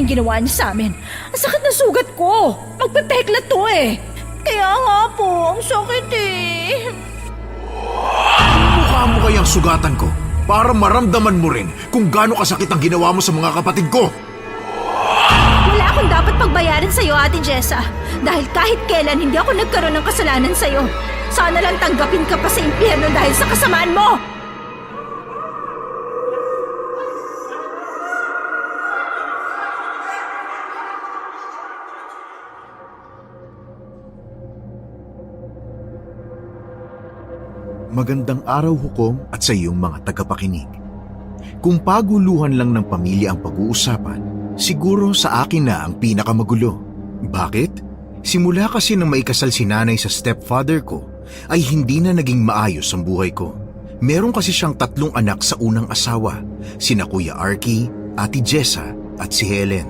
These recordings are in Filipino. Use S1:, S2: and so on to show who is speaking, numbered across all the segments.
S1: yung ginawa niya sa amin. Ang sakit na sugat ko. Magpepekla to eh. Kaya nga po, ang sakit eh.
S2: Mukha mo kayang sugatan ko para maramdaman mo rin kung gaano kasakit ang ginawa mo sa mga kapatid ko.
S1: Wala akong dapat pagbayaran sa'yo, Ate Jessa. Dahil kahit kailan hindi ako nagkaroon ng kasalanan sa'yo. Sana lang tanggapin ka pa sa impyerno dahil sa kasamaan mo.
S2: Magandang araw, Hukom, at sa iyong mga tagapakinig. Kung paguluhan lang ng pamilya ang pag-uusapan, siguro sa akin na ang pinakamagulo. Bakit? Simula kasi nang maikasal si nanay sa stepfather ko, ay hindi na naging maayos ang buhay ko. Meron kasi siyang 3 anak sa unang asawa, sina Kuya Arky, Ate Jessa at si Helen.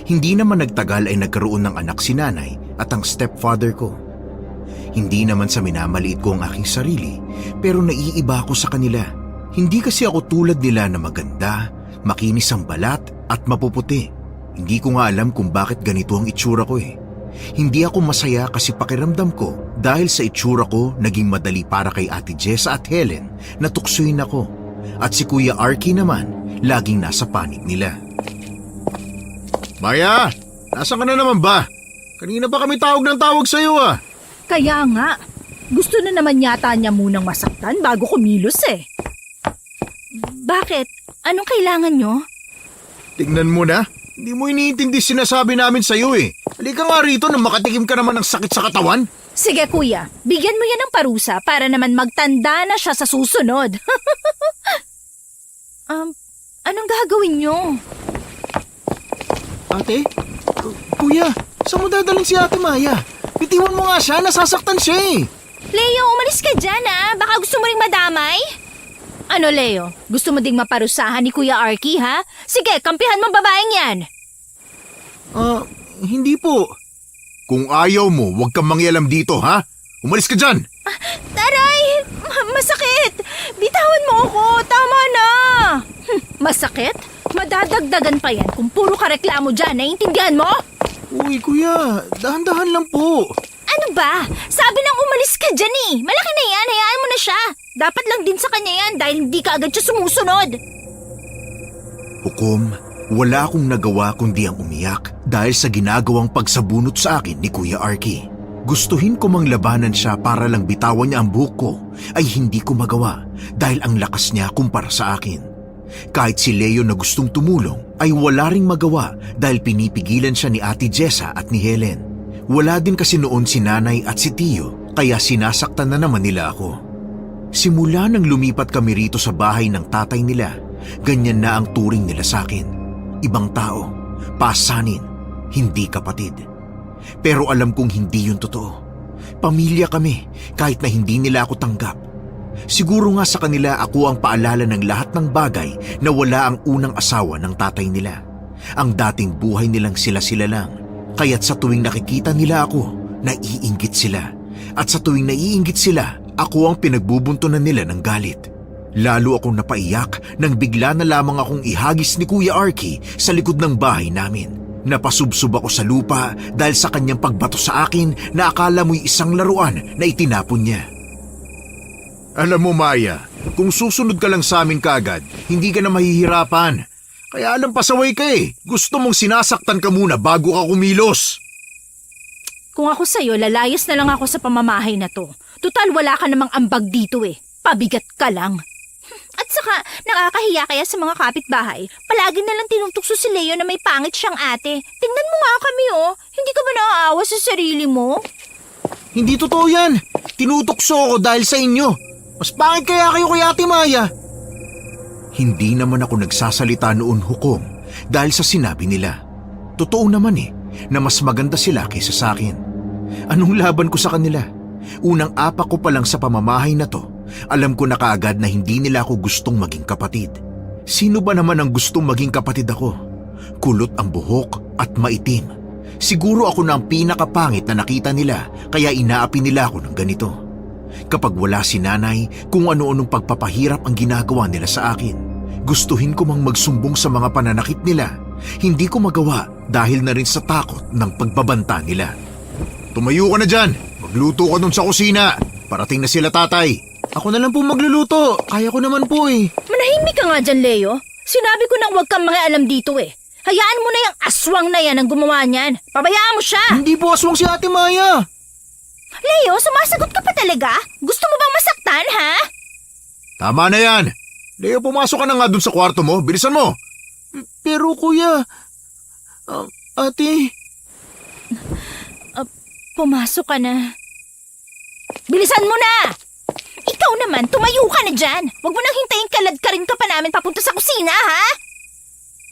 S2: Hindi naman nagtagal ay nagkaroon ng anak si nanay at ang stepfather ko. Hindi naman sa minamaliit ko ang aking sarili, pero naiiba ako sa kanila. Hindi kasi ako tulad nila na maganda, makinis ang balat at mapuputi. Hindi ko nga alam kung bakit ganito ang itsura ko eh. Hindi ako masaya kasi pakiramdam ko dahil sa itsura ko naging madali para kay Ate Jessa at Helen na tuksoin ako. At si Kuya Arky naman, laging nasa panig nila. Maya, nasaan ka na naman ba? Kanina pa kami tawag ng tawag sa'yo ah.
S1: Kaya nga, gusto na naman yata niya munang masaktan bago kumilos eh. Bakit? Anong kailangan nyo?
S2: Tingnan mo na, hindi mo iniintindi sinasabi namin sa'yo eh. Halika nga rito nang makatikim ka naman ng sakit sa katawan.
S1: Sige kuya, bigyan mo yan ng parusa para naman magtanda na siya sa susunod. Anong gagawin nyo?
S2: Ate? Kuya, saan mo dadalhin si Ate Maya? Bitiwan mo nga siya, nasasaktan siya eh.
S1: Leo, umalis ka dyan ah. Baka gusto mo ring madamay? Ano Leo, gusto mo ding maparusahan ni Kuya Arky ha? Sige, kampihan mo babaeng yan.
S2: Hindi po. Kung ayaw mo, huwag kang mangyalam dito ha? Umalis ka dyan!
S1: Taray! Masakit! Bitawan mo ako! Tama na! Masakit? Madadagdagan pa yan kung puro ka reklamo dyan. Naiintindihan mo?
S2: Uy, kuya, dahan-dahan lang po.
S1: Ano ba? Sabi nang umalis ka dyan eh. Malaki na yan, hayaan mo na siya. Dapat lang din sa kanya yan dahil hindi ka agad siya sumusunod.
S2: Hukom, wala akong nagawa kundi ang umiyak dahil sa ginagawang pagsabunot sa akin ni Kuya Arky. Gustuhin ko mang labanan siya para lang bitawan niya ang buhok ko ay hindi ko magawa dahil ang lakas niya kumpara sa akin. Kahit si Leo na gustong tumulong ay wala ring magawa dahil pinipigilan siya ni Ate Jessa at ni Helen. Wala din kasi noon si nanay at si Tio kaya sinasaktan na naman nila ako. Simula nang lumipat kami rito sa bahay ng tatay nila, ganyan na ang turing nila sa akin. Ibang tao, pasanin, hindi kapatid. Pero alam kong hindi yun totoo. Pamilya kami kahit na hindi nila ako tanggap. Siguro nga sa kanila ako ang paalala ng lahat ng bagay na wala ang unang asawa ng tatay nila. Ang dating buhay nilang sila-sila lang. Kaya't sa tuwing nakikita nila ako, naiinggit sila. At sa tuwing naiinggit sila, ako ang pinagbubuntunan nila ng galit. Lalo akong napaiyak nang bigla na lamang akong ihagis ni Kuya Arky sa likod ng bahay namin. Napasubsob ako sa lupa dahil sa kanyang pagbato sa akin na akala mo'y isang laruan na itinapon niya. Alam mo Maya, kung susunod ka lang sa amin kaagad, hindi ka na mahihirapan. Kaya alam pasaway ka eh. Gusto mong sinasaktan ka muna bago ka kumilos.
S1: Kung ako sa'yo, lalayas na lang ako sa pamamahay na to. Tutal wala ka namang ambag dito eh. Pabigat ka lang. At saka, nakakahiya kaya sa mga kapitbahay. Palagi na lang tinutukso si Leo na may pangit siyang ate. Tingnan mo nga kami oh. Hindi ka ba naaawa sa sarili mo?
S2: Hindi totoo yan. Tinutukso ko dahil sa inyo. Mas pangit kaya kayo kay Ate Maya. Hindi naman ako nagsasalita noon Hukom dahil sa sinabi nila. Totoo naman eh na mas maganda sila kaysa sa akin. Anong laban ko sa kanila? Unang apak ko pa lang sa pamamahay na to, alam ko na kaagad na hindi nila ako gustong maging kapatid. Sino ba naman ang gustong maging kapatid ako? Kulot ang buhok at maitim. Siguro ako na ang pinakapangit na nakita nila kaya inaapi nila ako ng ganito. Kapag wala si nanay, kung ano-anong pagpapahirap ang ginagawa nila sa akin. Gustuhin ko mang magsumbong sa mga pananakit nila, Hindi ko magawa dahil na rin sa takot ng pagbabanta nila. Tumayo ka na dyan! Magluto ka dun sa kusina! Parating na sila tatay! Ako na lang po magluluto! Kaya ko naman po eh!
S1: Manahimik ka nga dyan, Leo. Sinabi ko nang huwag kang mga alam dito eh. Hayaan mo na yung aswang na yan ang gumawa niyan. Pabayaan mo siya!
S2: Hindi po aswang si Ate Maya!
S1: Leo, sumasagot ka pa talaga? Gusto mo bang masaktan, ha?
S2: Tama na yan! Leo, pumasok ka na nga dun sa kwarto mo. Bilisan mo! Pero kuya... ate...
S1: Pumasok ka na. Bilisan mo na! Ikaw naman, tumayo ka na dyan. Huwag mo nang hintayin kalad ka rin ka pa namin papunta sa kusina, ha?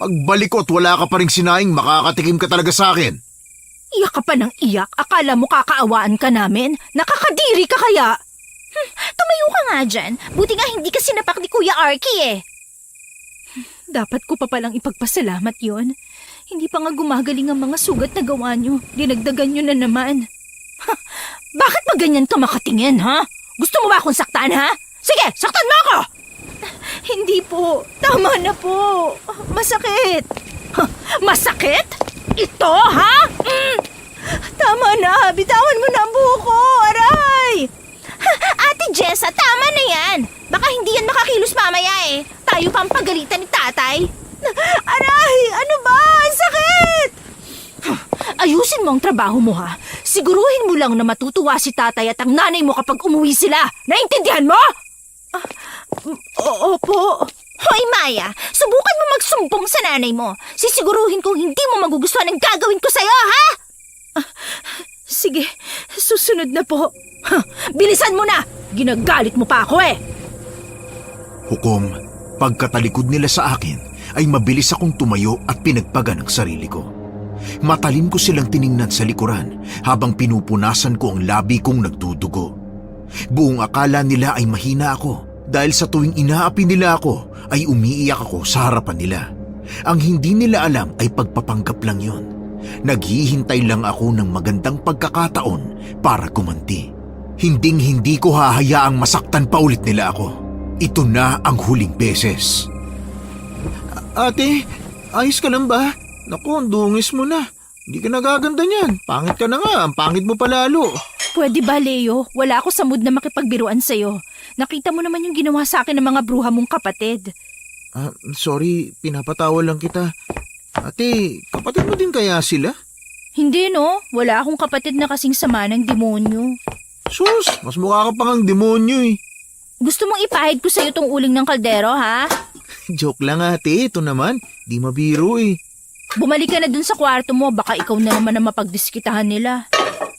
S2: Pagbalik ko at wala ka pa ring sinaing, makakatikim ka talaga sa akin.
S1: Iyak ka pa ng iyak. Akala mo kakaawaan ka namin? Nakakadiri ka kaya? Tumayo ka nga dyan. Buti nga hindi ka sinapak ni Kuya Arky eh. Dapat ko pa palang ipagpasalamat yon. Hindi pa nga gumagaling ang mga sugat na gawa nyo. Dinagdagan nyo na naman. Bakit ba ganyan ka makatingin, ha? Gusto mo ba akong saktan, ha? Sige, saktan mo ako! Hindi po. Tama na po. Masakit. Masakit? Ito, ha? Tama na. Bitawan mo na ang buhok ko. Aray! Ate Jessa, tama na yan. Baka hindi yan makakilos mamaya eh. Tayo pa ang pagalitan ni tatay. Aray! Ano ba? Ang sakit! Ayusin mo ang trabaho mo, ha? Siguruhin mo lang na matutuwa si tatay at ang nanay mo kapag umuwi sila. Naintindihan mo? Opo. Hoy, Maya, subukan mo magsumbong sa nanay mo. Sisiguruhin kong hindi mo magugustuhan ang gagawin ko sa'yo, ha? Sige, susunod na po. Bilisan mo na! Ginagalit mo pa ako eh!
S2: Hukom, pagkatalikod nila sa akin, ay mabilis akong tumayo at pinagpagan ang sarili ko. Matalim ko silang tiningnan sa likuran habang pinupunasan ko ang labi kong nagdudugo. Buong akala nila ay mahina ako dahil sa tuwing inaapi nila ako ay umiiyak ako sa harapan nila. Ang hindi nila alam ay pagpapanggap lang yon. Naghihintay lang ako ng magandang pagkakataon para gumanti. Hinding-hindi ko hahayaang masaktan pa ulit nila ako. Ito na ang huling beses. Ate, ayos ka lang ba? Naku, ang dungis mo na. Hindi ka nagaganda niyan. Pangit ka na nga, ang pangit mo palalo.
S1: Pwede ba, Leo? Wala ako sa mood na makipagbiruan sa'yo. Nakita mo naman yung ginawa sa akin ng mga bruha mong kapatid.
S2: Sorry, pinapatawa lang kita. Ate, kapatid mo din kaya sila?
S1: Hindi no, wala akong kapatid na kasing sama ng demonyo.
S2: Sus, mas mukha ka pang ang demonyo eh.
S1: Gusto mong ipahid ko sa'yo tong uling ng kaldero, ha?
S2: Joke lang ate, ito naman. Di mabiro eh.
S1: Bumalik ka na dun sa kwarto mo, baka ikaw na naman ang mapagdiskitahan nila.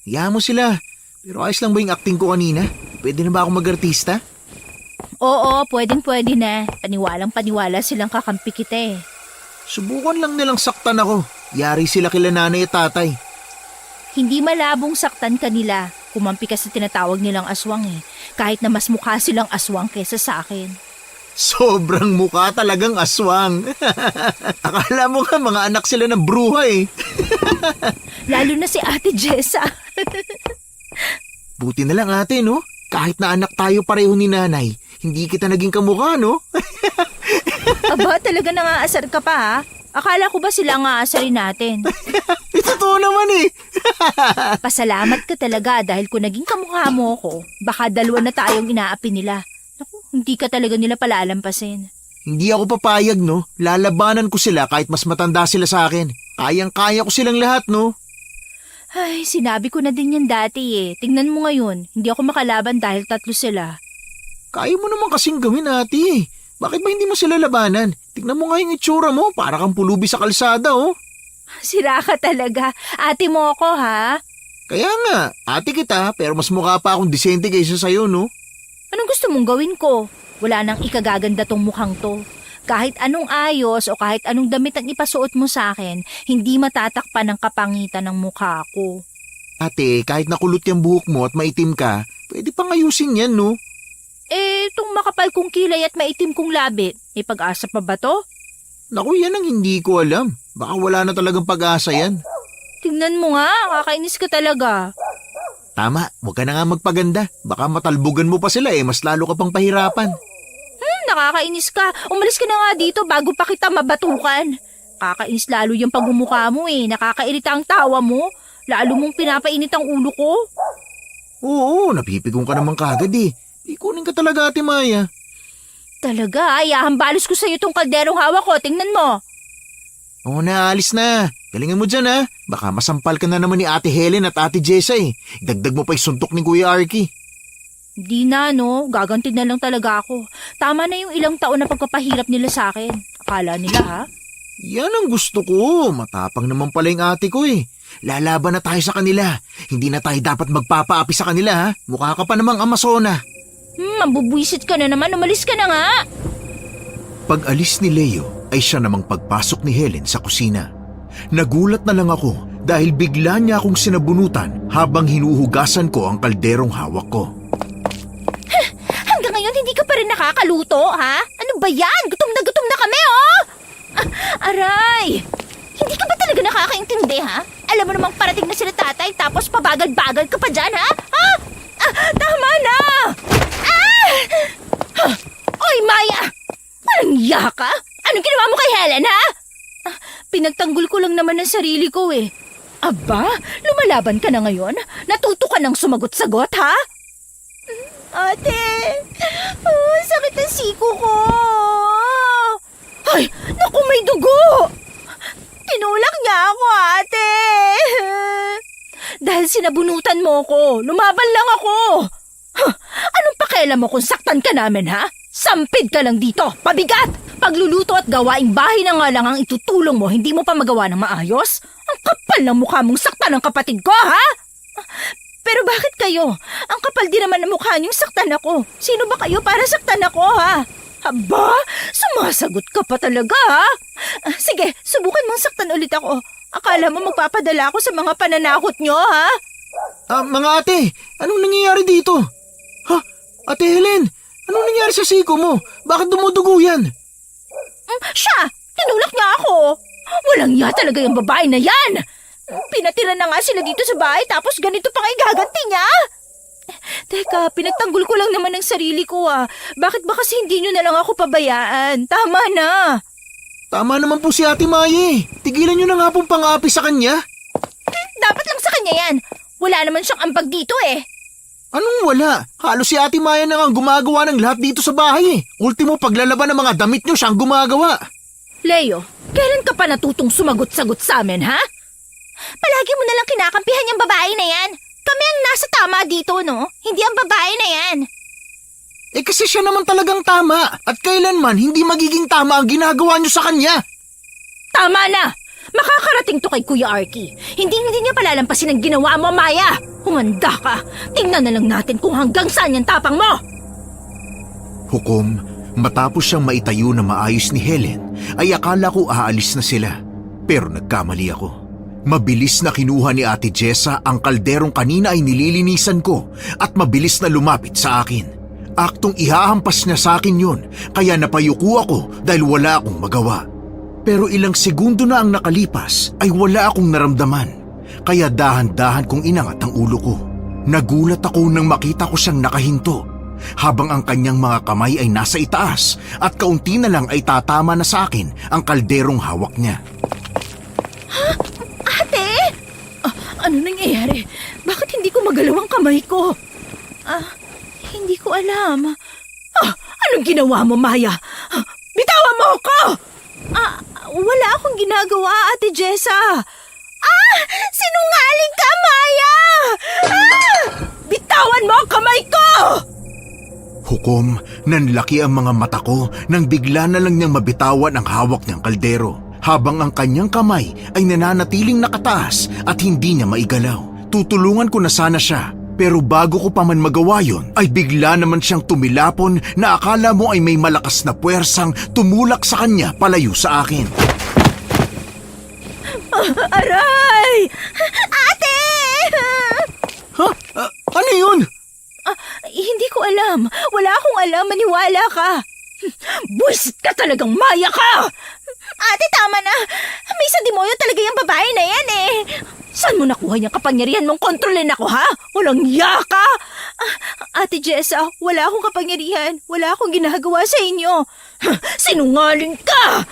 S2: Hayaan mo sila. Pero ayos lang ba yung acting ko kanina? Pwede na ba ako mag-artista?
S1: Oo, pwedeng-pwede na. Paniwalang-paniwala silang kakampi kita eh.
S2: Subukan lang nilang saktan ako. Yari sila kila nanay at tatay.
S1: Hindi malabong saktan kanila. Kumampi ka sa tinatawag nilang aswang eh. Kahit na mas mukha silang aswang kesa sa akin.
S2: Sobrang mukha talagang aswang. Akala mo ka mga anak sila ng bruha eh.
S1: Lalo na si Ate Jessa.
S2: Buti na lang ate, no? Kahit na anak tayo pareho ni nanay, hindi kita naging kamukha, no?
S1: Aba, talaga nangaasar ka pa ha? Akala ko ba sila ang aasarin natin?
S2: Totoo naman eh.
S1: Pasalamat ka talaga dahil kung naging kamukha mo ako, baka dalawa na tayong inaapi nila. Naku, hindi ka talaga nila palalampasin.
S2: Hindi ako papayag, no? Lalabanan ko sila kahit mas matanda sila sa akin. Kayang-kaya ko silang lahat, no?
S1: Ay, sinabi ko na din yan dati eh. Tingnan mo ngayon, hindi ako makalaban dahil 3 sila.
S2: Kaya mo naman kasing gawin, ate. Bakit ba hindi mo sila labanan? Tignan mo nga yung itsura mo, para kang pulubi sa kalsada, oh.
S1: Sira ka talaga. Ate mo ako, ha?
S2: Kaya nga, ate kita, pero mas mukha pa akong disente kaysa sa'yo, no?
S1: Anong gusto mong gawin ko? Wala nang ikagaganda tong mukhang to. Kahit anong ayos o kahit anong damit ang ipasuot mo sa akin, hindi matatakpan ang kapangitan ng mukha ko.
S2: Ate, kahit nakulot yung buhok mo at maitim ka, pwede pang ayusin yan, no?
S1: Itong makapal kong kilay at maitim kong labi, may pag-asa pa ba to?
S2: Naku, yan ang hindi ko alam. Baka wala na talagang pag-asa yan.
S1: Tingnan mo nga, kakainis ka talaga.
S2: Tama, huwag ka na nga magpaganda. Baka matalbugan mo pa sila mas lalo ka pang pahirapan.
S1: Nakakainis ka. Umalis ka na nga dito bago pa kita mabatukan. Nakakainis lalo yung pagmumukha mo eh. Nakakairita ang tawa mo. Lalo mong pinapainit ang ulo ko.
S2: Oo, napipigong ka naman kagad eh. Ikunin ka talaga, Ate Maya.
S1: Talaga, ayahambalos ko sa'yo tong kalderong hawak ko. Tingnan mo.
S2: Oo na, alis na. Galingan mo dyan ha. Baka masampal ka na naman ni Ate Helen at Ate Jessa eh. Dagdag mo pa yung suntok ni Kuya Arky.
S1: Di na, no. Gaganti na lang talaga ako. Tama na yung ilang taon na pagpapahirap nila sa akin. Akala nila, ha?
S2: Yan ang gusto ko. Matapang naman pala yung ate ko eh. Lalaban na tayo sa kanila. Hindi na tayo dapat magpapaapi sa kanila ha. Mukha ka pa namang Amazona.
S1: Mabubwisit ka na naman. Umalis ka na nga.
S2: Pag-alis ni Leo ay siya namang pagpasok ni Helen sa kusina. Nagulat na lang ako dahil bigla niya akong sinabunutan habang hinuhugasan ko ang kalderong hawak ko.
S1: Hanggang ngayon hindi ka pa rin nakakaluto, ha? Ano ba yan? Gutom na kami, oh! Aray! Hindi ka ba talaga nakakaintindi, ha? Alam mo namang parating na sila tatay tapos pabagal-bagal ka pa dyan, ha? Tama na! Oy, Maya! Anong yaka? Anong ginawa mo kay Helen, ha? Pinagtanggol ko lang naman ang sarili ko, eh. Aba, lumalaban ka na ngayon? Natuto ka ng sumagot-sagot, ha? Ate, sakit ang siko ko. Ay, naku, may dugo. Tinulak niya ako, ate. Dahil sinabunutan mo ko, lumaban lang ako. Anong pakialam mo kung saktan ka namin, ha? Sampid ka lang dito, pabigat! Pagluluto at gawaing bahay na nga lang ang itutulong mo, hindi mo pa magawa ng maayos? Ang kapal ng mukha mong saktan ng kapatid ko, ha? Pero bakit kayo? Ang kapal din naman ng mukha niyong saktan ako. Sino ba kayo para saktan ako, ha? Aba, sumasagot ka pa talaga, ha? Sige, subukan mong saktan ulit ako. Akala mo magpapadala ako sa mga pananakot niyo, ha?
S2: Mga ate, anong nangyayari dito? Ha? Ate Helen, anong nangyayari sa siko mo? Bakit dumudugo yan?
S1: Siya! Tinulak niya ako! Walang iya talaga yung babae na yan! Pinatira na nga sila dito sa bahay tapos ganito pa nga igaganti niya! Teka, pinagtanggol ko lang naman ang sarili ko ah. Bakit ba kasi hindi niyo na lang ako pabayaan? Tama na!
S2: Tama naman po si Ate Maya eh. Tigilan niyo na nga pong pang-aapi sa kanya.
S1: Dapat lang sa kanya yan. Wala naman siyang ambag dito eh.
S2: Anong wala? Halos si Ate Maya na nga gumagawa ng lahat dito sa bahay eh. Ultimo paglalaban ng mga damit niyo siyang gumagawa.
S1: Leo, kailan ka pa natutong sumagot-sagot sa amin, ha? Palagi mo nalang kinakampihan yung babae na yan. Kami ang nasa tama dito, no? Hindi ang babae na yan.
S2: Eh kasi siya naman talagang tama. At kailanman hindi magiging tama ang ginagawa niyo sa kanya.
S1: Tama na! Makakarating to kay Kuya Arky. Hindi niya palalampasin ang ginawa mo, Maya. Humanda ka. Tingnan na lang natin kung hanggang saan yung tapang mo.
S2: Hukom, matapos siyang maitayo na maayos ni Helen, ay akala ko aalis na sila. Pero nagkamali ako. Mabilis na kinuha ni Ate Jessa ang kalderong kanina ay nililinisan ko at mabilis na lumapit sa akin. Aktong ihahampas niya sa akin yun, kaya napayuko ako dahil wala akong magawa. Pero ilang segundo na ang nakalipas ay wala akong naramdaman. Kaya dahan-dahan kong inangat ang ulo ko. Nagulat ako nang makita ko siyang nakahinto habang ang kanyang mga kamay ay nasa itaas at kaunti na lang ay tatama na sa akin ang kalderong hawak niya.
S1: Ate? Ano nangyayari? Bakit hindi ko magalaw ang kamay ko? Hindi ko alam. Anong ginawa mo, Maya? Bitawan mo ako! Wala akong ginagawa, Ate Jessa. Sinungaling ka, Maya! Bitawan mo ang kamay ko!
S2: Hukom, nanlaki ang mga mata ko nang bigla na lang niyang mabitawan ang hawak niyang kaldero habang ang kanyang kamay ay nananatiling nakataas at hindi niya maigalaw. Tutulungan ko na sana siya, pero bago ko pa man magawa yon ay bigla naman siyang tumilapon na akala mo ay may malakas na puwersang tumulak sa kanya palayo sa akin.
S1: Aray! Ate!
S2: Ha? Ano yun?
S1: Hindi ko alam. Wala akong alam. Maniwala ka. Buisit ka talagang, Maya ka! Ate, tama na. May demonyo talaga yung babae na yan eh. Saan mo nakuha yung kapangyarihan mong kontrolin ako, ha? Walang yaka! Ate Jessa, wala akong kapangyarihan. Wala akong ginagawa sa inyo. Sinungaling ka!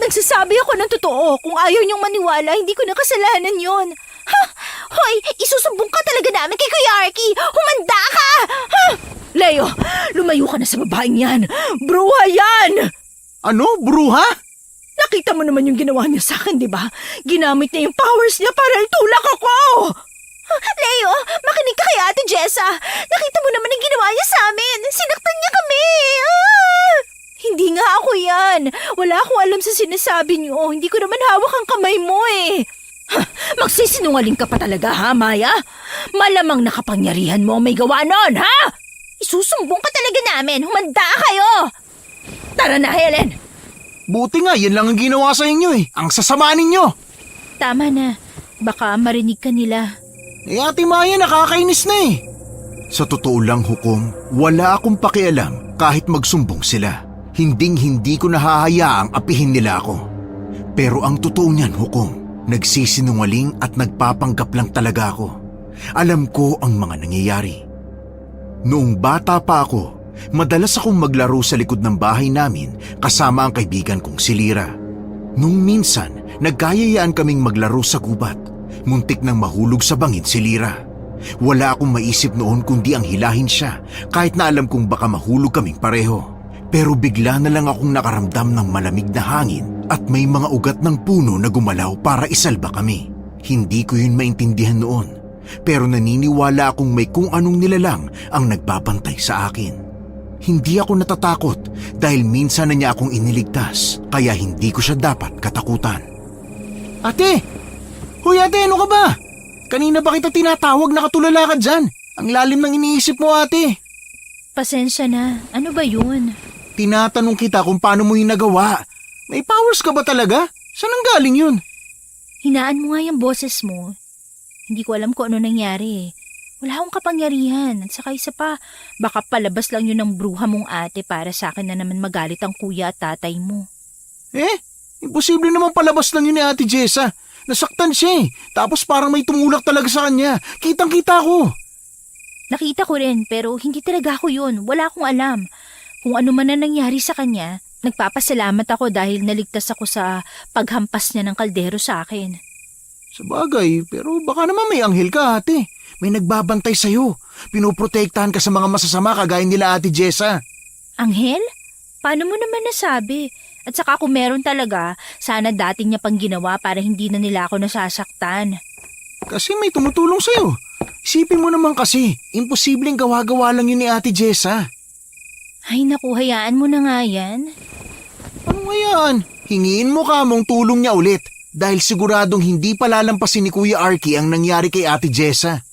S1: Nagsasabi ako ng totoo. Kung ayaw niyong maniwala, hindi ko na kasalanan yon. Ha? Hoy, isusumbong ka talaga namin kay Kuya Arky. Humanda ka! Ha? Leo, lumayo ka na sa babaeng yan. Bruha yan!
S2: Ano? Bruha?
S1: Nakita mo naman yung ginawa niya sa akin, di ba? Ginamit niya yung powers niya para itulak ako! Leo, makinig ka kay Ate Jessa. Nakita mo naman yung ginawa niya sa amin. Sinaktan niya kami. Ah! Hindi nga ako yan. Wala akong alam sa sinasabi niyo. Hindi ko naman hawak ang kamay mo eh. Magsisinungaling ka pa talaga, ha, Maya? Malamang nakapangyarihan mo may gawa nun, ha? Isusumbong ka talaga namin. Humanda kayo! Tara na, Helen.
S2: Buti nga, yan lang ang ginawa sa inyo eh. Ang sasama ninyo.
S1: Tama na. Baka marinig ka nila.
S2: Eh Ate Maya, nakakainis na eh. Sa totoo lang, Hukom, wala akong pakialam kahit magsumbong sila. Hinding-hindi ko nahahayaang apihin nila ako. Pero ang totoo niyan, Hukom, nagsisinungaling at nagpapanggap lang talaga ako. Alam ko ang mga nangyayari. Noong bata pa ako, madalas akong maglaro sa likod ng bahay namin kasama ang kaibigan kong si Lira. Nung minsan, nagkayayaan kaming maglaro sa gubat. Muntik nang mahulog sa bangin si Lira. Wala akong maisip noon kundi ang hilahin siya kahit na alam kong baka mahulog kaming pareho. Pero bigla na lang akong nakaramdam ng malamig na hangin at may mga ugat ng puno na gumalaw para isalba kami. Hindi ko yun maintindihan noon. Pero naniniwala akong may kung anong nilalang ang nagbabantay sa akin. Hindi ako natatakot dahil minsan na niya akong iniligtas kaya hindi ko siya dapat katakutan. Ate! Hoy ate, ano ka ba? Kanina ba kita tinatawag na katulala ka dyan? Ang lalim ng iniisip mo ate.
S1: Pasensya na. Ano ba yun?
S2: Tinatanong kita kung paano mo yung nagawa. May powers ka ba talaga? Saan ang galing yun?
S1: Hinaan mo nga yung boses mo. Hindi ko alam kung ano nangyari. Wala akong kapangyarihan. At saka isa pa, baka palabas lang yun ng bruha mong ate para sa akin na naman magalit ang kuya at tatay mo.
S2: Imposible naman palabas lang yun ni Ate Jessa. Nasaktan siya eh. Tapos parang may tumulak talaga sa kanya. Kitang-kita ko.
S1: Nakita ko rin pero hindi talaga ako yun. Wala akong alam. Kung ano man na nangyari sa kanya, nagpapasalamat ako dahil naligtas ako sa paghampas niya ng kaldero sa akin.
S2: Sabagay, pero baka naman may anghel ka ate. May nagbabantay sa'yo. Pinoprotektahan ka sa mga masasama kagaya nila Ate Jessa.
S1: Anghel? Paano mo naman nasabi? At saka kung meron talaga, sana dati niya pang ginawa para hindi na nila ako nasasaktan.
S2: Kasi may tumutulong sa'yo. Isipin mo naman kasi, imposibleng gawa-gawa lang yun ni Ate Jessa.
S1: Ay naku, hayaan mo na nga yan.
S2: Anong hayaan? Hingiin mo ka mong tulong niya ulit dahil siguradong hindi palalampasin ni Kuya Arky ang nangyari kay Ate Jessa.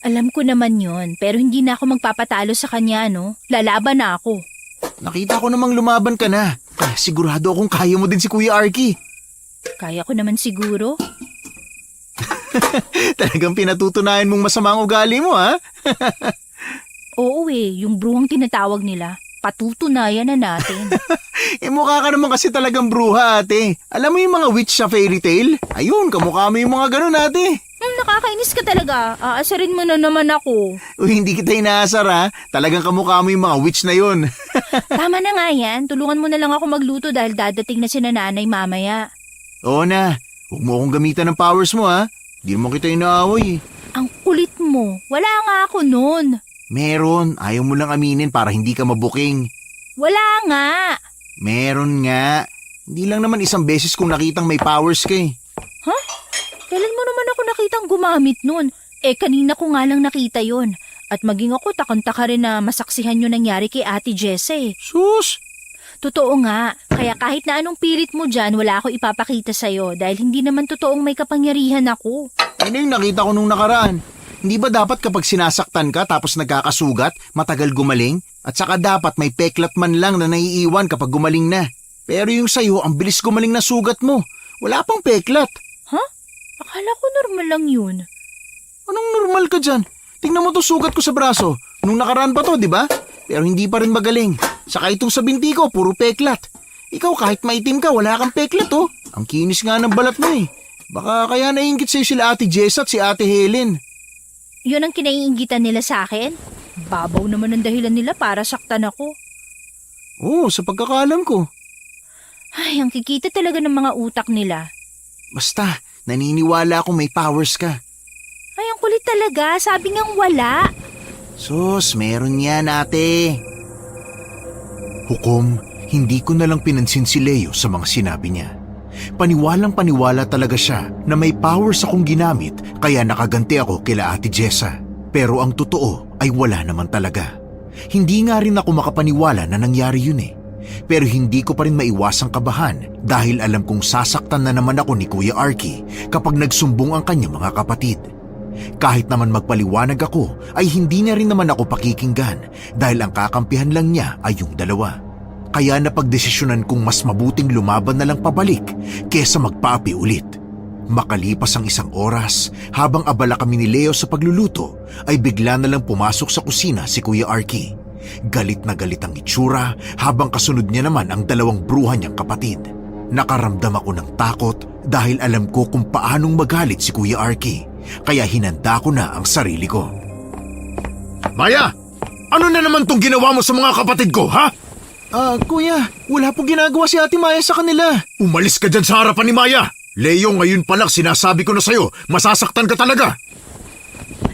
S1: Alam ko naman yon, pero hindi na ako magpapatalo sa kanya, no? Lalaban na ako.
S2: Nakita ko namang lumaban ka na. Sigurado akong kaya mo din si Kuya Arky.
S1: Kaya ko naman siguro.
S2: Talagang pinatutunayan mong masama ang ugali mo, ha?
S1: Oo yung bruhang tinatawag nila. Patutunayan na natin.
S2: Mukha ka naman kasi talagang bruha, ate. Alam mo yung mga witch sa fairy tale? Ayun, kamukha mo yung mga ganun, ate.
S1: Nakakainis ka talaga. Aasarin mo na naman ako.
S2: Uy, hindi kita inaasar, ha? Talagang kamukha mo yung mga witch na yun.
S1: Tama na nga yan. Tulungan mo na lang ako magluto dahil dadating na si nanay mamaya.
S2: Oo na. Huwag mo akong gamitan ng powers mo, ha? Hindi mo kita inaaway.
S1: Ang kulit mo. Wala nga ako nun.
S2: Meron. Ayaw mo lang aminin para hindi ka mabuking.
S1: Wala nga.
S2: Meron nga. Hindi lang naman isang beses kung nakitang may powers ka eh.
S1: Ha? Kailan mo naman ako nakitang gumamit nun? Kanina ko nga lang nakita yon. At maging ako takanta rin na masaksihan yung nangyari kay Ate Jessa eh.
S2: Sus!
S1: Totoo nga. Kaya kahit na anong pilit mo dyan, wala ako ipapakita sa'yo dahil hindi naman totoong may kapangyarihan ako.
S2: Ano yung nakita ko nung nakaraan? Hindi ba dapat kapag sinasaktan ka tapos nagkakasugat, matagal gumaling? At saka dapat may peklat man lang na naiiwan kapag gumaling na. Pero yung sa'yo, ang bilis gumaling na sugat mo. Wala pang peklat.
S1: Ha? Akala ko normal lang yun.
S2: Anong normal ka dyan? Tingnan mo to sugat ko sa braso. Nung nakaraan pa to, di ba? Pero hindi pa rin magaling. Saka itong sa binti ko, puro peklat. Ikaw kahit maitim ka, wala kang peklat oh. Ang kinis nga ng balat mo eh. Baka kaya naiingit sa'yo sila Ate Jessa at si Ate Helen.
S1: Yun ang kinaiinggitan nila sa akin? Babaw naman ang dahilan nila para saktan ako.
S2: Oo, sa pagkakalam ko.
S1: Ay, ang kikita talaga ng mga utak nila.
S2: Basta, naniniwala ako may powers ka.
S1: Ay, ang kulit talaga. Sabi ngang wala.
S2: Sus, meron yan ate. Hukom, hindi ko na lang pinansin si Leo sa mga sinabi niya. Paniwalang paniwala talaga siya na may powers akong ginamit kaya nakaganti ako kila Ate Jessa. Pero ang totoo ay wala naman talaga. Hindi nga rin ako makapaniwala na nangyari yun eh. Pero hindi ko pa rin maiwasang kabahan dahil alam kong sasaktan na naman ako ni Kuya Arky kapag nagsumbong ang kanyang mga kapatid. Kahit naman magpaliwanag ako ay hindi niya rin naman ako pakikinggan dahil ang kakampihan lang niya ay yung dalawa. Kaya napagdesisyonan kong mas mabuting lumaban na lang pabalik kesa magpaapi ulit. Makalipas ang 1 oras, habang abala kami ni Leo sa pagluluto, ay bigla na lang pumasok sa kusina si Kuya Arky. Galit na galit ang itsura habang kasunod niya naman ang 2 bruha niyang kapatid. Nakaramdam ako ng takot dahil alam ko kung paanong magalit si Kuya Arky, kaya hinanda ko na ang sarili ko. Maya! Ano na naman tong ginawa mo sa mga kapatid ko, ha? Kuya, wala po ginagawa si Ate Maya sa kanila. Umalis ka dyan sa harapan ni Maya! Leo, ngayon pa lang sinasabi ko na sa'yo, masasaktan ka talaga!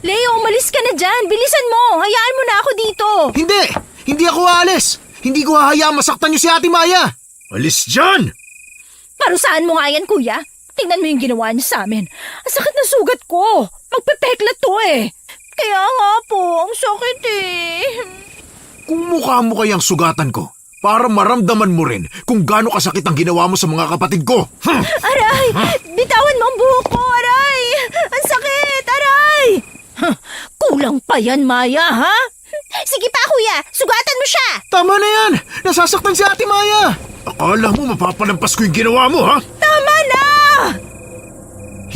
S1: Leo, umalis ka na dyan. Bilisan mo. Hayaan mo na ako dito.
S2: Hindi! Hindi ako aalis! Hindi ko hahayaang masaktan niyo si Ate Maya! Alis dyan!
S1: Parusahan mo nga yan, kuya. Tingnan mo yung ginawa niya sa amin. Ang sakit na sugat ko. Magpepeklat to eh. Kaya nga po, ang sakit eh.
S2: Kung mukha mo kayang sugatan ko, para maramdaman mo rin kung gaano kasakit ang ginawa mo sa mga kapatid ko.
S1: Aray! Bitawan mo ang buhok ko, aray! Ang sakit, aray! Kulang pa yan, Maya, ha? Sige pa, kuya. Sugatan mo siya.
S2: Tama na yan! Nasasaktan si Ate Maya! Akala mo mapapalampas ko yung ginawa mo, ha?
S1: Tama na!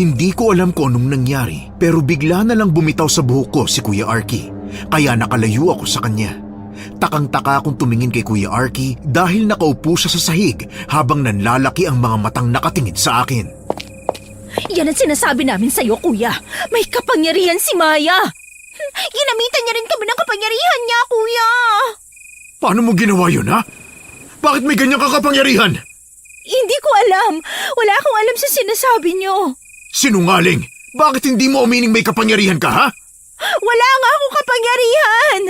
S2: Hindi ko alam kung anong nangyari, pero bigla na lang bumitaw sa buhok ko si Kuya Arky, kaya nakalayo ako sa kanya. Takang-taka akong tumingin kay Kuya Arky dahil nakaupo siya sa sahig habang nanlalaki ang mga matang nakatingin sa akin.
S1: Yan ang sinasabi namin sa'yo, kuya. May kapangyarihan si Maya. Ginamitan niya rin kami ng kapangyarihan niya, kuya.
S2: Paano mo ginawa yun, ha? Bakit may ganyang kakapangyarihan?
S1: Hindi ko alam. Wala akong alam sa sinasabi niyo.
S2: Sinungaling! Bakit hindi mo umining may kapangyarihan ka, ha?
S1: Wala nga akong kapangyarihan.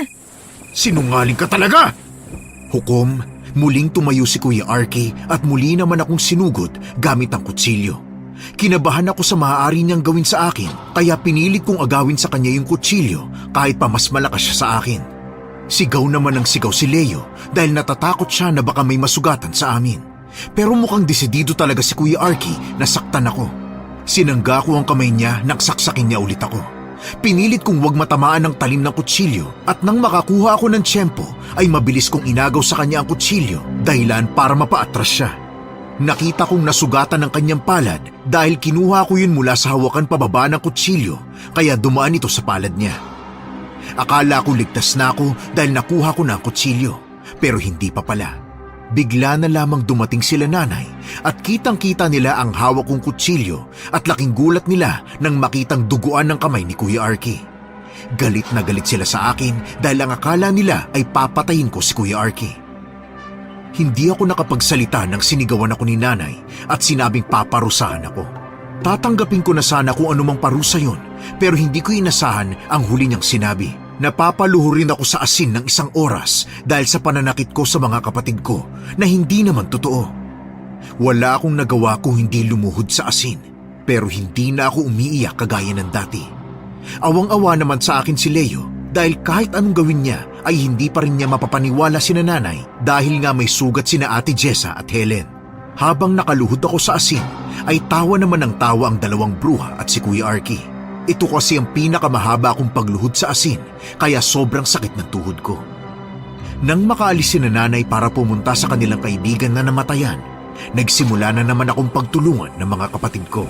S2: Sinungaling ka talaga! Hukom, muling tumayo si Kuya Arky at muli naman akong sinugod gamit ang kutsilyo. Kinabahan ako sa maaari niyang gawin sa akin kaya pinilit kong agawin sa kanya yung kutsilyo kahit pa mas malakas siya sa akin. Sigaw naman ng sigaw si Leo dahil natatakot siya na baka may masugatan sa amin. Pero mukhang desidido talaga si Kuya Arky na saktan ako. Sinangga ko ang kamay niya nang saksakin niya ulit ako. Pinilit kong huwag matamaan ng talim ng kutsilyo at nang makakuha ako ng tiyempo ay mabilis kong inagaw sa kanya ang kutsilyo dahilan para mapaatras siya. Nakita kong nasugatan ng kanyang palad dahil kinuha ko yun mula sa hawakan pababa ng kutsilyo kaya dumaan ito sa palad niya. Akala ko ligtas na ako dahil nakuha ko na ang kutsilyo pero hindi pa pala. Bigla na lamang dumating sila nanay at kitang-kita nila ang hawak kong kutsilyo at laking gulat nila nang makitang duguan ng kamay ni Kuya Arky. Galit na galit sila sa akin dahil ang akala nila ay papatayin ko si Kuya Arky. Hindi ako nakapagsalita nang sinigawan ako ni nanay at sinabing paparusahan ako. Tatanggapin ko na sana kung anumang parusa yon pero hindi ko inasahan ang huli niyang sinabi. Napapaluhurin ako sa asin ng 1 oras dahil sa pananakit ko sa mga kapatid ko na hindi naman totoo. Wala akong nagawa kung hindi lumuhod sa asin pero hindi na ako umiiyak kagaya ng dati. Awang-awa naman sa akin si Leo dahil kahit anong gawin niya ay hindi pa rin niya mapapaniwala sina nanay dahil nga may sugat sina Ate Jessa at Helen. Habang nakaluhod ako sa asin ay tawa naman ng tawa ang 2 bruha at si Kuya Arky. Ito kasi ang pinakamahaba kong pagluhod sa asin kaya sobrang sakit ng tuhod ko. Nang makaalis si nanay para pumunta sa kanilang kaibigan na namatayan, nagsimula na naman akong pagtulungan ng mga kapatid ko.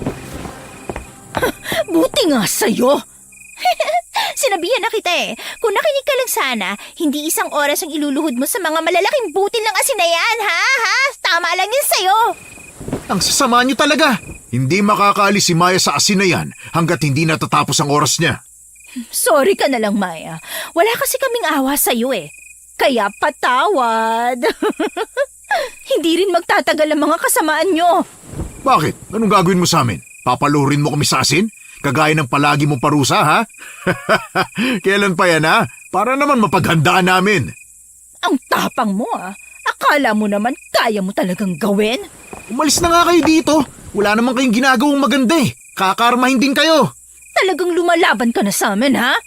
S1: Buti nga sa'yo. Sinabihan na kita eh. Kung nakinig ka lang sana, hindi 1 oras ang iluluhod mo sa mga malalaking butil ng asin na yan, ha? Tama lang yun sa'yo.
S2: Ang sasama niyo talaga! Hindi makakaalis si Maya sa asin na yan hanggat hindi natatapos ang oras niya.
S1: Sorry ka na lang, Maya. Wala kasi kaming awa sa'yo eh. Kaya patawad. Hindi rin magtatagal ang mga kasamaan nyo.
S2: Bakit? Anong gagawin mo sa amin? Papalurin mo kami sa asin? Kagaya ng palagi mong parusa, ha? Kailan pa yan, ha? Para naman mapaghandaan namin.
S1: Ang tapang mo Akala mo naman kaya mo talagang gawin?
S2: Umalis na nga kayo dito. Wala naman kayong ginagawang maganda eh. Kakarmahin din kayo.
S1: Talagang lumalaban ka na sa amin, ha?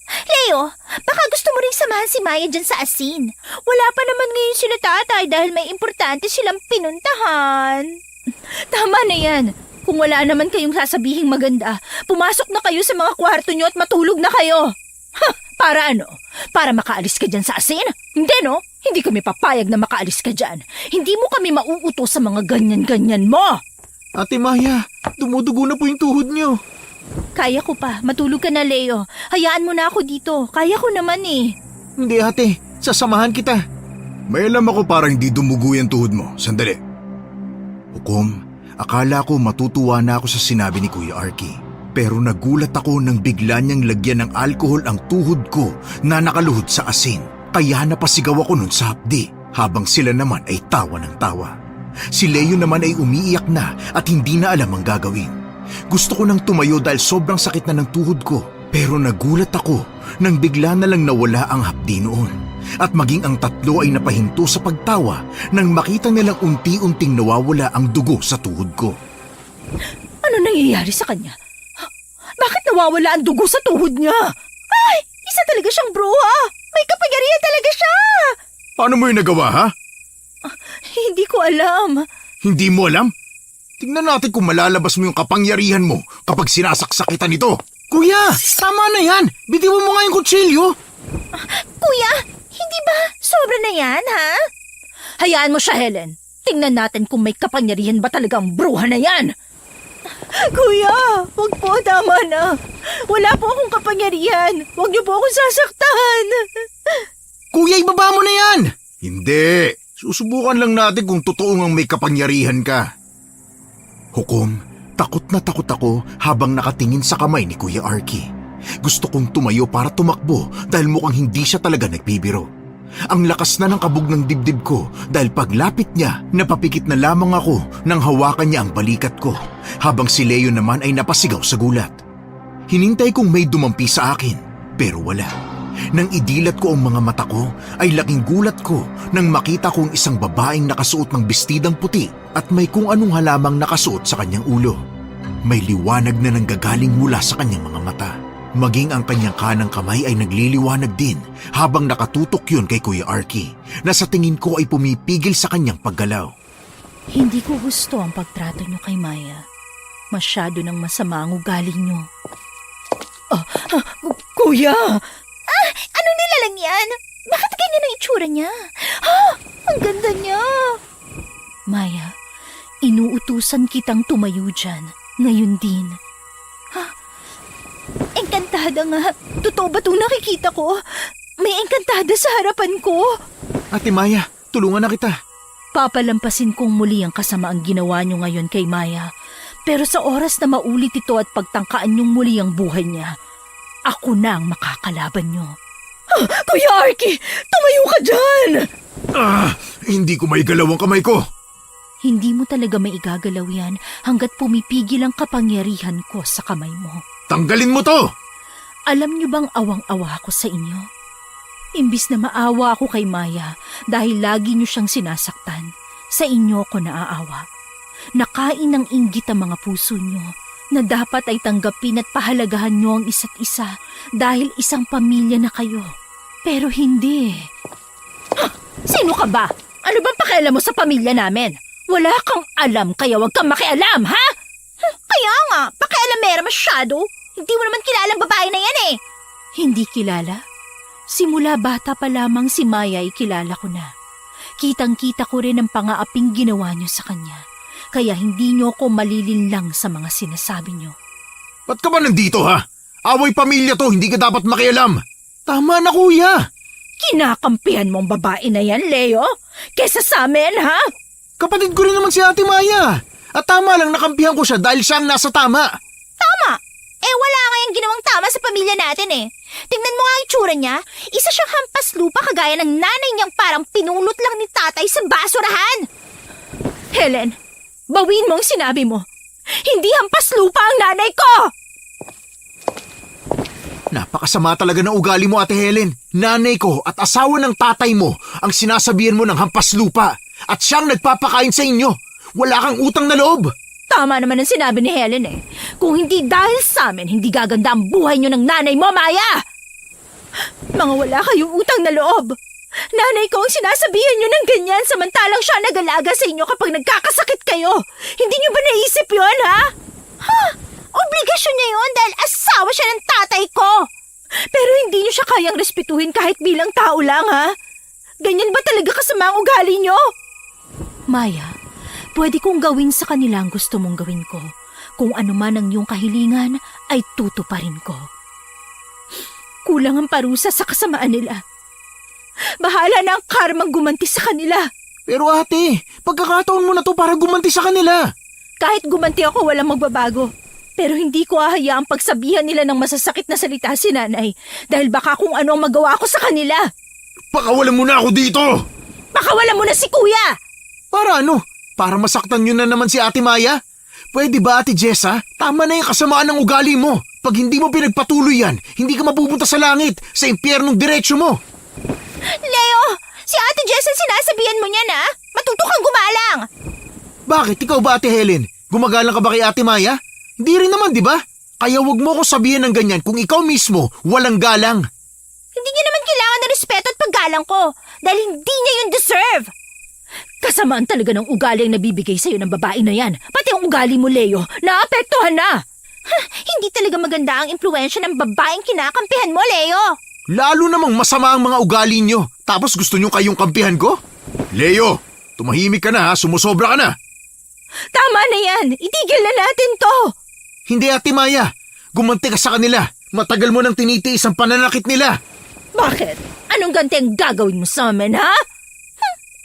S1: Leo, baka gusto mo rin samahan si Maya dyan sa asin. Wala pa naman ngayon sila tatay dahil may importante silang pinuntahan. Tama na yan. Kung wala naman kayong sasabihing maganda, pumasok na kayo sa mga kwarto nyo at matulog na kayo. Ha, para ano? Para makaalis ka dyan sa asin? Hindi, no? Hindi kami papayag na makaalis ka dyan. Hindi mo kami mauuto sa mga ganyan-ganyan mo.
S2: Ate Maya, dumudugo na po yung tuhod niyo.
S1: Kaya ko pa. Matulog ka na, Leo. Hayaan mo na ako dito. Kaya ko naman eh.
S2: Hindi ate, sasamahan kita. May alam ako parang hindi dumugo yung tuhod mo. Sandali. Hukom, akala ko matutuwa na ako sa sinabi ni Kuya Arky. Pero nagulat ako nang bigla niyang lagyan ng alkohol ang tuhod ko na nakaluhod sa asin. Kaya napasigaw ako nun sa hapdi habang sila naman ay tawa ng tawa. Si Leo naman ay umiiyak na at hindi na alam ang gagawin. Gusto ko nang tumayo dahil sobrang sakit na ng tuhod ko. Pero nagulat ako nang bigla na lang nawala ang hapdi noon. At maging ang tatlo ay napahinto sa pagtawa nang makita nilang unti-unting nawawala ang dugo sa tuhod ko.
S1: Ano nangyayari sa kanya? Bakit nawawala ang dugo sa tuhod niya? Ay, isa talaga siyang bruha! May kapangyarihan talaga siya!
S2: Paano mo yung nagawa, ha?
S1: Hindi ko alam.
S2: Hindi mo alam? Tingnan natin kung malalabas mo yung kapangyarihan mo kapag sinasaksak kita nito. Kuya, tama na yan. Bitiwan mo nga yung kutsilyo.
S1: Kuya, hindi ba sobra na yan, ha? Hayaan mo siya, Helen. Tingnan natin kung may kapangyarihan ba talaga ang bruha na yan. Kuya, wag po, tama na. Wala po akong kapangyarihan. Wag niyo po akong sasaktan.
S2: Kuya, ibaba mo na yan. Hindi. Susubukan lang natin kung totoo ngang may kapangyarihan ka. Hukom, takot na takot ako habang nakatingin sa kamay ni Kuya Arky. Gusto kong tumayo para tumakbo dahil mukhang hindi siya talaga nagbibiro. Ang lakas na ng kabog ng dibdib ko dahil paglapit niya, napapikit na lamang ako nang hawakan niya ang balikat ko habang si Leo naman ay napasigaw sa gulat. Hinintay kong may dumampi sa akin pero wala. Nang idilat ko ang mga mata ko ay laking gulat ko nang makita kong isang babaeng nakasuot ng bestidang puti at may kung anong halamang nakasuot sa kanyang ulo. May liwanag na nanggagaling mula sa kanyang mga mata. Maging ang kanyang kanang kamay ay nagliliwanag din habang nakatutok yun kay Kuya Arky na sa tingin ko ay pumipigil sa kanyang paggalaw.
S1: Hindi ko gusto ang pagtrato niyo kay Maya. Masyado nang masama ang ugali niyo. Kuya! Anong nilalang yan? Bakit ganyan ang itsura niya? Ang ganda niya! Maya, inuutusan kitang tumayo dyan. Ngayon din. Engkantada nga. Totoo ba itong nakikita ko? May engkantada sa harapan ko.
S2: Ate Maya, tulungan na kita.
S1: Papalampasin kong muli ang kasamaang ginawa niyo ngayon kay Maya. Pero sa oras na maulit ito at pagtangkaan niyong muli ang buhay niya, ako na ang makakalaban niyo. Kuya Arky! Tumayo ka dyan!
S2: Hindi ko maigalaw ang kamay ko.
S1: Hindi mo talaga maigagalaw yan hanggat pumipigil ang kapangyarihan ko sa kamay mo.
S2: Tanggalin mo to!
S1: Alam niyo bang awang-awa ako sa inyo? Imbis na maawa ako kay Maya dahil lagi niyo siyang sinasaktan, sa inyo ko naaawa. Nakain ng inggit ang mga puso niyo na dapat ay tanggapin at pahalagahan niyo ang isa't isa dahil isang pamilya na kayo. Pero hindi. Sino ka ba? Ano bang pakialam mo sa pamilya namin? Wala kang alam kaya wag kang makialam, ha? Kaya nga, pakialamera masyado. Hindi mo naman kilalang babae na yan eh. Hindi kilala? Simula bata pa lamang si Maya ay kilala ko na. Kitang-kita ko rin ang pangaaping ginawa niyo sa kanya. Kaya hindi niyo ako malilinlang sa mga sinasabi niyo.
S2: Ba't ka ba nandito, ha? Away pamilya to, hindi ka dapat makialam. Tama na, kuya.
S1: Kinakampihan mong babae na yan, Leo? Kesa sa amin, ha?
S2: Kapatid ko rin naman si Ate Maya. At tama lang nakampihan ko siya dahil siya ang nasa tama.
S1: Tama! Wala kayang ginawang tama sa pamilya natin eh. Tingnan mo nga ang itsura niya. Isa siyang hampas lupa kagaya ng nanay niyang parang pinulot lang ni tatay sa basurahan. Helen, bawin mo ang sinabi mo. Hindi hampas lupa ang nanay ko!
S2: Napakasama talaga ng ugali mo, Ate Helen. Nanay ko at asawa ng tatay mo ang sinasabihan mo ng hampas lupa. At siyang nagpapakain sa inyo. Wala kang utang na loob.
S1: Tama naman ang sinabi ni Helen eh. Kung hindi dahil sa amin, hindi gaganda ang buhay niyo ng nanay mo, Maya! Mga wala kayong utang na loob. Nanay ko ang sinasabihan niyo ng ganyan samantalang siya nag-alaga sa inyo kapag nagkakasakit kayo. Hindi niyo ba naisip yun, ha? Ha? Obligasyon niya yun dahil asawa siya ng tatay ko. Pero hindi niyo siya kayang respetuhin kahit bilang tao lang, ha? Ganyan ba talaga kasama ang ugali niyo? Maya, pwede kong gawin sa kanila ang gusto mong gawin ko. Kung ano man ang iyong kahilingan, ay tutuparin ko. Kulang ang parusa sa kasamaan nila. Bahala na ang karmang gumanti sa kanila.
S2: Pero ate, pagkakataon mo na to para gumanti sa kanila.
S1: Kahit gumanti ako, walang magbabago. Pero hindi ko hahayaang pagsabihan nila ng masasakit na salita si nanay dahil baka kung ano ang magawa ko sa kanila.
S2: Pakawalan mo na ako dito!
S1: Pakawalan mo na si kuya!
S2: Para ano? Para masaktan nyo na naman si Ate Maya? Pwede ba, Ate Jessa? Tama na yung kasamaan ng ugali mo. Pag hindi mo pinagpatuloy yan, hindi ka mapupunta sa langit, sa impyernong diretsyo mo.
S1: Leo! Si Ate Jess ang sinasabihan mo niyan, ha? Matuto kang gumalang!
S2: Bakit? Ikaw ba, Ate Helen? Gumagalang ka ba kay Ate Maya? Hindi rin naman, di ba? Kaya wag mo ko sabihin ng ganyan kung ikaw mismo walang galang.
S1: Hindi niya naman kailangan ng respeto at paggalang ko dahil hindi niya yun deserve. Kasamaan talaga ng ugali ang nabibigay sa'yo ng babae na yan. Pati ang ugali mo, Leo, naapektuhan na. Hindi talaga maganda ang impluensya ng babaeng kinakampihan mo, Leo.
S2: Lalo namang masama ang mga ugali nyo. Tapos gusto nyo kayong kampihan ko? Leo, tumahimik ka na ha, sumusobra ka na.
S1: Tama na yan, itigil na natin to.
S2: Hindi, Ate Maya. Gumanti ka sa kanila. Matagal mo nang tinitiis ang pananakit nila.
S1: Bakit? Anong ganti ang gagawin mo sa amin, ha?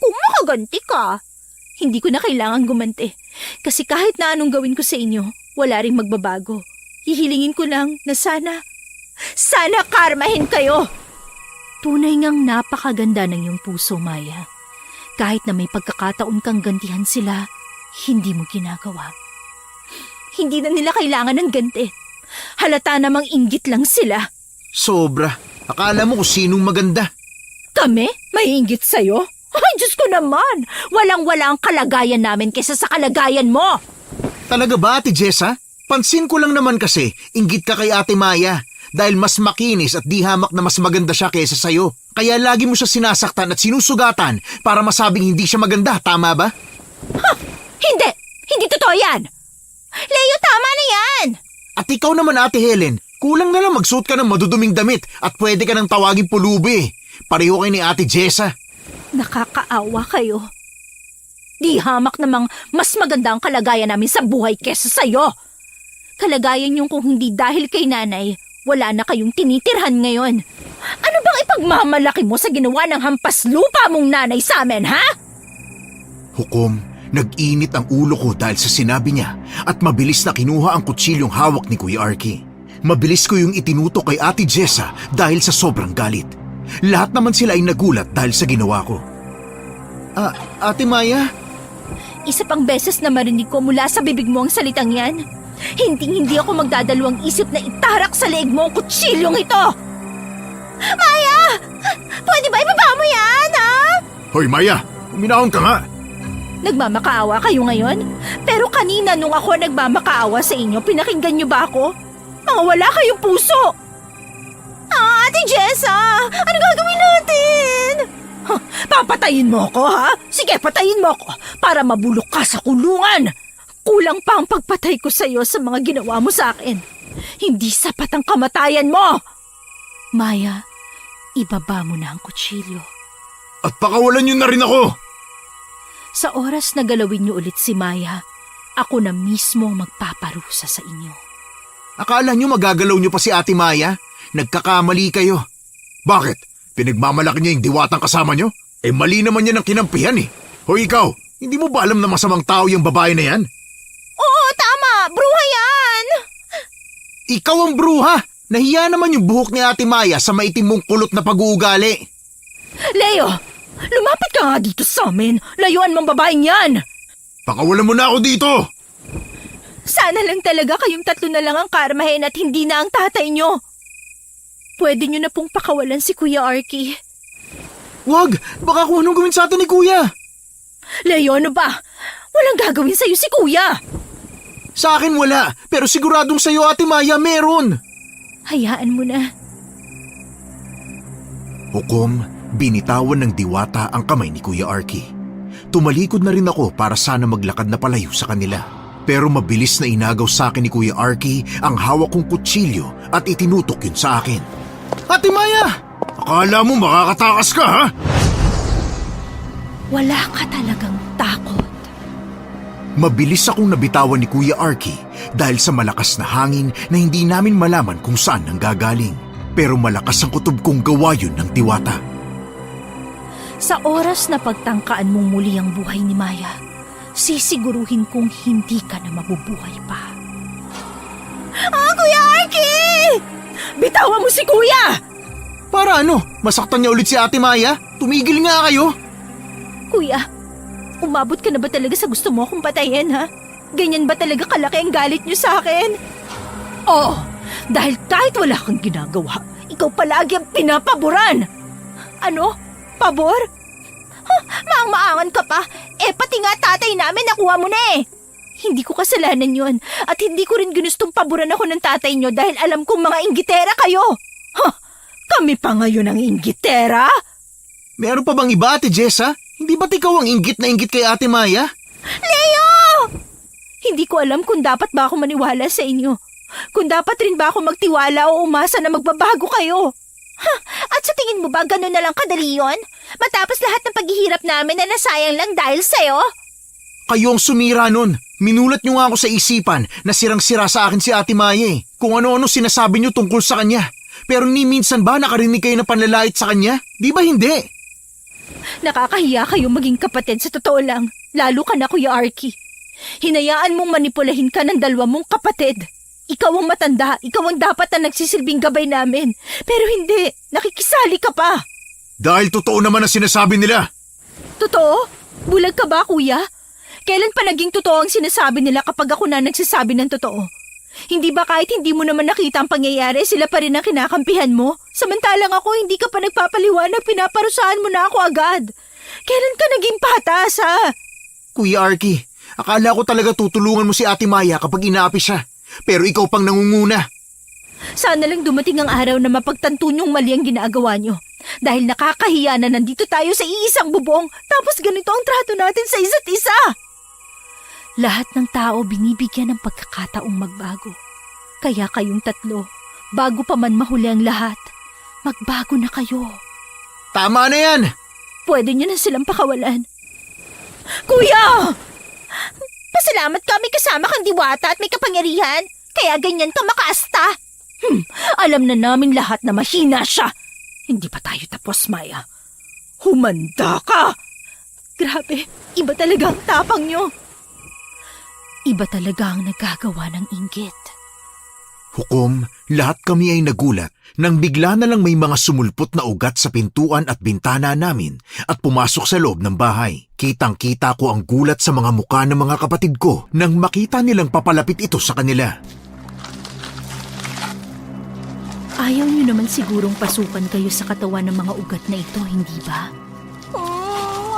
S1: Kung makaganti ka, hindi ko na kailangan gumanti. Kasi kahit na anong gawin ko sa inyo, wala ring magbabago. Hihilingin ko lang na sana karmahin kayo. Tunay ngang napakaganda ng iyong puso, Maya. Kahit na may pagkakataon kang gantihan sila, hindi mo ginagawa. Hindi na nila kailangan ng ganti. Halata namang inggit lang sila.
S2: Sobra. Akala mo kung sinong maganda.
S1: Kami? May inggit sa'yo? Ay, Diyos ko naman! Walang-wala ang kalagayan namin kaysa sa kalagayan mo!
S2: Talaga ba, Ate Jessa? Pansin ko lang naman kasi, inggit ka kay Ate Maya. Dahil mas makinis at di hamak na mas maganda siya kaysa sayo. Kaya lagi mo siya sinasaktan at sinusugatan para masabing hindi siya maganda, tama ba?
S1: Hindi! Hindi totoo yan! Leo, tama na yan!
S2: At ikaw naman, Ate Helen, kulang na lang magsuot ka ng maduduming damit at pwede ka ng tawagin pulubi. Pareho kayo ni Ate Jessa.
S1: Nakakaawa kayo. Di hamak namang mas maganda ang kalagayan namin sa buhay kesa sa'yo. Kalagayan yung kung hindi dahil kay nanay, wala na kayong tinitirhan ngayon. Ano bang ipagmamalaki mo sa ginawa ng hampas lupa mong nanay sa amin, ha?
S2: Hukom, nag-init ang ulo ko dahil sa sinabi niya at mabilis na kinuha ang kutsilyong hawak ni Kuya Arky. Mabilis ko yung itinutok kay Ate Jessa dahil sa sobrang galit. Lahat naman sila ay nagulat dahil sa ginawa ko. Ate Maya?
S1: Isa pang beses na marinig ko mula sa bibig mo ang salitang yan. Hindi ako magdadalawang isip na itarak sa leeg mo ang kutsilyong ito! Maya! Pwede ba ibaba mo yan, ha?
S2: Hoy Maya, uminahon ka nga!
S1: Nagmamakaawa kayo ngayon? Pero kanina nung ako nagmamakaawa sa inyo, pinakinggan niyo ba ako? Mga wala kayong puso! Ate Jessa! Ano gagawin natin? Papatayin mo ako, ha? Sige, patayin mo ako para mabulok ka sa kulungan! Kulang pa ang pagpatay ko sa iyo sa mga ginawa mo sa akin. Hindi sapat ang kamatayan mo! Maya, ibaba mo na ang kutsilyo.
S2: At pakawalan niyo na rin ako!
S1: Sa oras na galawin niyo ulit si Maya, ako na mismo ang magpaparusa sa inyo.
S2: Akala niyo magagalaw niyo pa si Ate Maya? Nagkakamali kayo. Bakit? Pinagmamalaki niya yung diwatang kasama niyo? Mali naman yan ang kinampihan eh. Hoy ikaw, hindi mo ba alam na masamang tao yung babae na yan?
S1: Oo, tama! Bruha yan!
S2: Ikaw ang bruha! Nahiya naman yung buhok ni Ate Maya sa maitim mong kulot na pag-uugali.
S1: Leo! Lumapit ka nga dito sa amin! Layuan mong babaeng yan!
S2: Pakawalan mo na ako dito!
S1: Sana lang talaga kayong tatlo na lang ang karmahin at hindi na ang tatay nyo. Pwede nyo na pong pakawalan si Kuya Arky.
S2: Wag! Baka kung anong gawin sa atin ni Kuya!
S1: Leo, ano ba? Walang gagawin sa'yo si Kuya.
S2: Sa akin wala, pero siguradong sa'yo, Ate Maya, meron!
S1: Hayaan mo na.
S2: Hukom, binitawan ng diwata ang kamay ni Kuya Arky. Tumalikod na rin ako para sana maglakad na palayo sa kanila. Pero mabilis na inagaw sa akin ni Kuya Arky ang hawak kong kutsilyo at itinutok yun sa akin. Ate Maya! Akala mo makakatakas ka, ha?
S1: Wala ka talagang takot.
S2: Mabilis akong nabitawan ni Kuya Arky dahil sa malakas na hangin na hindi namin malaman kung saan nanggagaling. Pero malakas ang kutob kong gawa yun ng diwata.
S1: Sa oras na pagtangkaan mong muli ang buhay ni Maya, sisiguruhin kong hindi ka na mabubuhay pa. Kuya Arky! Bitawan mo si Kuya!
S2: Para ano? Masaktan niya ulit si Ate Maya? Tumigil nga kayo!
S1: Kuya, umabot ka na ba talaga sa gusto mo akong patayin, ha? Ganyan ba talaga kalaki ang galit niyo sa akin? Oo, dahil kahit wala kang ginagawa, ikaw palagi ang pinapaboran. Ano? Pabor? Maang-maangan ka pa. Pati nga tatay namin nakuha mo na eh. Hindi ko kasalanan yun. At hindi ko rin ginustong paboran ako ng tatay nyo dahil alam kong mga inggitera kayo. Kami pa ngayon ang inggitera?
S2: Meron pa bang iba, Ate Jessa? Hindi ba't ikaw ang inggit na inggit kay Ate Maya?
S1: Leo! Hindi ko alam kung dapat ba ako maniwala sa inyo. Kung dapat rin ba ako magtiwala o umasa na magbabago kayo. At sa tingin mo ba gano'n na lang kadali yun? Matapos lahat ng paghihirap namin na nasayang lang dahil sa'yo?
S2: Kayo ang sumira nun. Minulat niyo nga ako sa isipan na sirang-sira sa akin si Ate Maya eh. Kung ano-ano sinasabi niyo tungkol sa kanya. Pero ni minsan ba nakarinig kayo ng panlalait sa kanya? Di ba hindi?
S1: Nakakahiya kayo maging kapatid sa totoo lang. Lalo ka na, Kuya Arky. Hinayaan mong manipulahin ka ng dalawa mong kapatid. Ikaw ang matanda, ikaw ang dapat na nagsisilbing gabay namin. Pero hindi, nakikisali ka pa.
S2: Dahil totoo naman ang sinasabi nila.
S1: Totoo? Bulag ka ba, Kuya? Kailan pa naging totoo ang sinasabi nila kapag ako na nagsasabi ng totoo? Hindi ba kahit hindi mo naman nakita ang pangyayari, sila pa rin ang kinakampihan mo? Samantalang ako, hindi ka pa nagpapaliwanag, pinaparusahan mo na ako agad. Kailan ka naging patas, ha?
S2: Kuya Arky, akala ko talaga tutulungan mo si Ate Maya kapag inaapi siya. Pero ikaw pang nangunguna.
S1: Sana lang dumating ang araw na mapagtanto niyong mali ang ginagawa niyo. Dahil nakakahiya na nandito tayo sa iisang bubong, tapos ganito ang trato natin sa isa't isa. Lahat ng tao binibigyan ng pagkakataong magbago. Kaya kayong tatlo, bago pa man mahuli ang lahat, magbago na kayo.
S2: Tama na yan!
S1: Pwede niyo na silang pakawalan. Kuya! Pasalamat kami kasama kang diwata at may kapangyarihan. Kaya ganyan ka makaasta. Alam na namin lahat na mahina siya. Hindi pa tayo tapos, Maya. Humanda ka! Grabe, iba talaga ang tapang niyo. Iba talaga ang nagagawa ng inggit.
S2: Hukom, lahat kami ay nagulat nang bigla na lang may mga sumulpot na ugat sa pintuan at bintana namin at pumasok sa loob ng bahay. Kitang-kita ko ang gulat sa mga mukha ng mga kapatid ko nang makita nilang papalapit ito sa kanila.
S1: Ayaw niyo naman sigurong pasukan kayo sa katawan ng mga ugat na ito, hindi ba?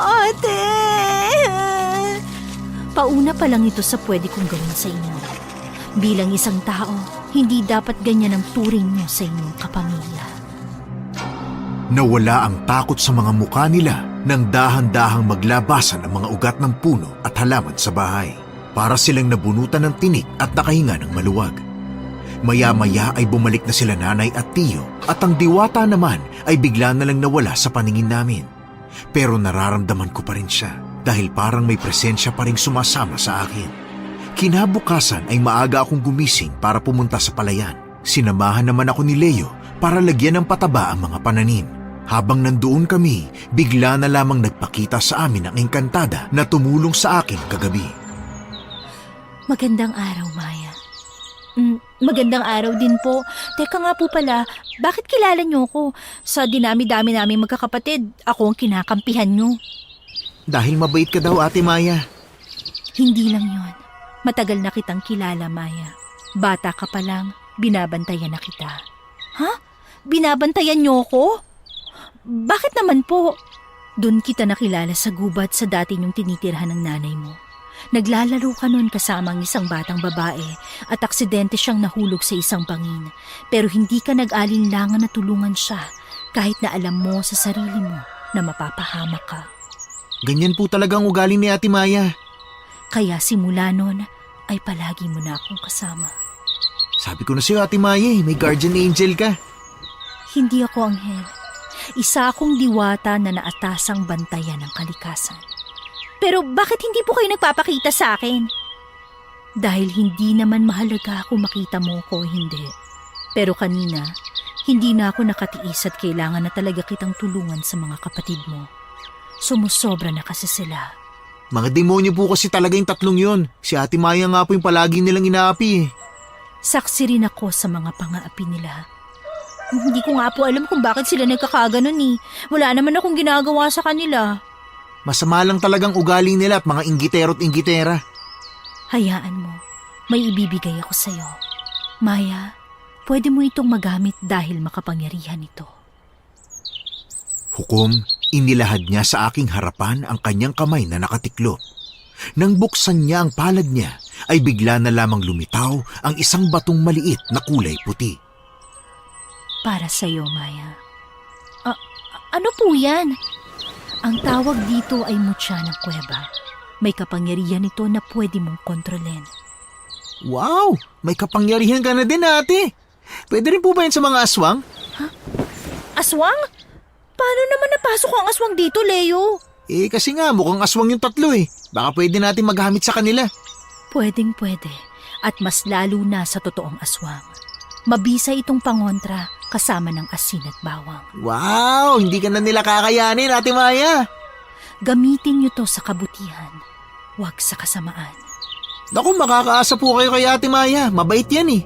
S1: Ate! Pauna pa lang ito sa pwede kong gawin sa inyo. Bilang isang tao, hindi dapat ganyan ang turing niyo sa inyong kapamilya.
S2: Nawala ang takot sa mga mukha nila nang dahan-dahang maglabasan ang mga ugat ng puno at halaman sa bahay. Para silang nabunutan ng tinik at nakahinga ng maluwag. Maya-maya ay bumalik na sila nanay at tiyo at ang diwata naman ay bigla na lang nawala sa paningin namin. Pero nararamdaman ko pa rin siya dahil parang may presensya pa rin sumasama sa akin. Kinabukasan ay maaga akong gumising para pumunta sa palayan. Sinamahan naman ako ni Leo para lagyan ng pataba ang mga pananim. Habang nandoon kami, bigla na lamang nagpakita sa amin ang engkantada na tumulong sa akin kagabi.
S1: Magandang araw, Maya. Magandang araw din po. Teka nga po pala, bakit kilala niyo ko? Sa dinami-dami naming magkakapatid, ako ang kinakampihan niyo.
S2: Dahil mabait ka daw, Ate Maya.
S1: Hindi lang yon. Matagal na kitang kilala, Maya. Bata ka pa lang, binabantayan na kita. Ha? Binabantayan niyo ko? Bakit naman po? Doon kita nakilala sa gubat sa dati niyong tinitirhan ng nanay mo. Naglalaro ka noon kasama ang isang batang babae at aksidente siyang nahulog sa isang bangin. Pero hindi ka nag-alinlangan na tulungan siya kahit na alam mo sa sarili mo na mapapahamak ka.
S2: Ganyan po talagang ugali ni Ate Maya.
S1: Kaya simula noon ay palagi mo na akong kasama.
S2: Sabi ko na sa'yo, Ate Maya, may guardian angel ka.
S1: Hindi ako anghel. Isa akong diwata na naatasang bantayan ng kalikasan. Pero bakit hindi po kayo nagpapakita sa akin? Dahil hindi naman mahalaga kung makita mo ko o hindi. Pero kanina, hindi na ako nakatiis at kailangan na talaga kitang tulungan sa mga kapatid mo. Sumusobra na kasi sila.
S2: Mga demonyo po kasi talaga yung tatlong yon. Si Ate Maya nga po yung palagi nilang inaapi eh.
S1: Saksi rin ako sa mga pang-aapi nila. Hindi ko nga po alam kung bakit sila nagkakaganon eh. Wala naman akong ginagawa sa kanila.
S2: Masama lang talagang ugali nila at mga inggitero't inggitera.
S1: Hayaan mo, may ibibigay ako sa'yo. Maya, pwede mo itong magamit dahil makapangyarihan ito.
S2: Hukom, inilahad niya sa aking harapan ang kanyang kamay na nakatiklop. Nang buksan niya ang palad niya, ay bigla na lamang lumitaw ang isang batong maliit na kulay puti.
S1: Para sa'yo, Maya. Ano po yan? Ang tawag dito ay mutya ng kuweba. May kapangyarihan ito na pwede mong kontrolin.
S2: Wow! May kapangyarihan ka na din, ate. Pwede rin po ba yan sa mga aswang?
S1: Aswang? Paano naman napasok ang aswang dito, Leo?
S2: Eh kasi nga mukhang aswang yung tatlo eh. Baka pwede natin magamit sa kanila.
S1: Pwedeng pwede. At mas lalo na sa totoong aswang. Mabisa itong pangontra kasama ng asin at bawang.
S2: Wow! Hindi ka na nila kakayanin, Ate Maya.
S1: Gamitin niyo to sa kabutihan. Huwag sa kasamaan.
S2: Naku, makakaasa po kayo kay Ate Maya. Mabait yan eh.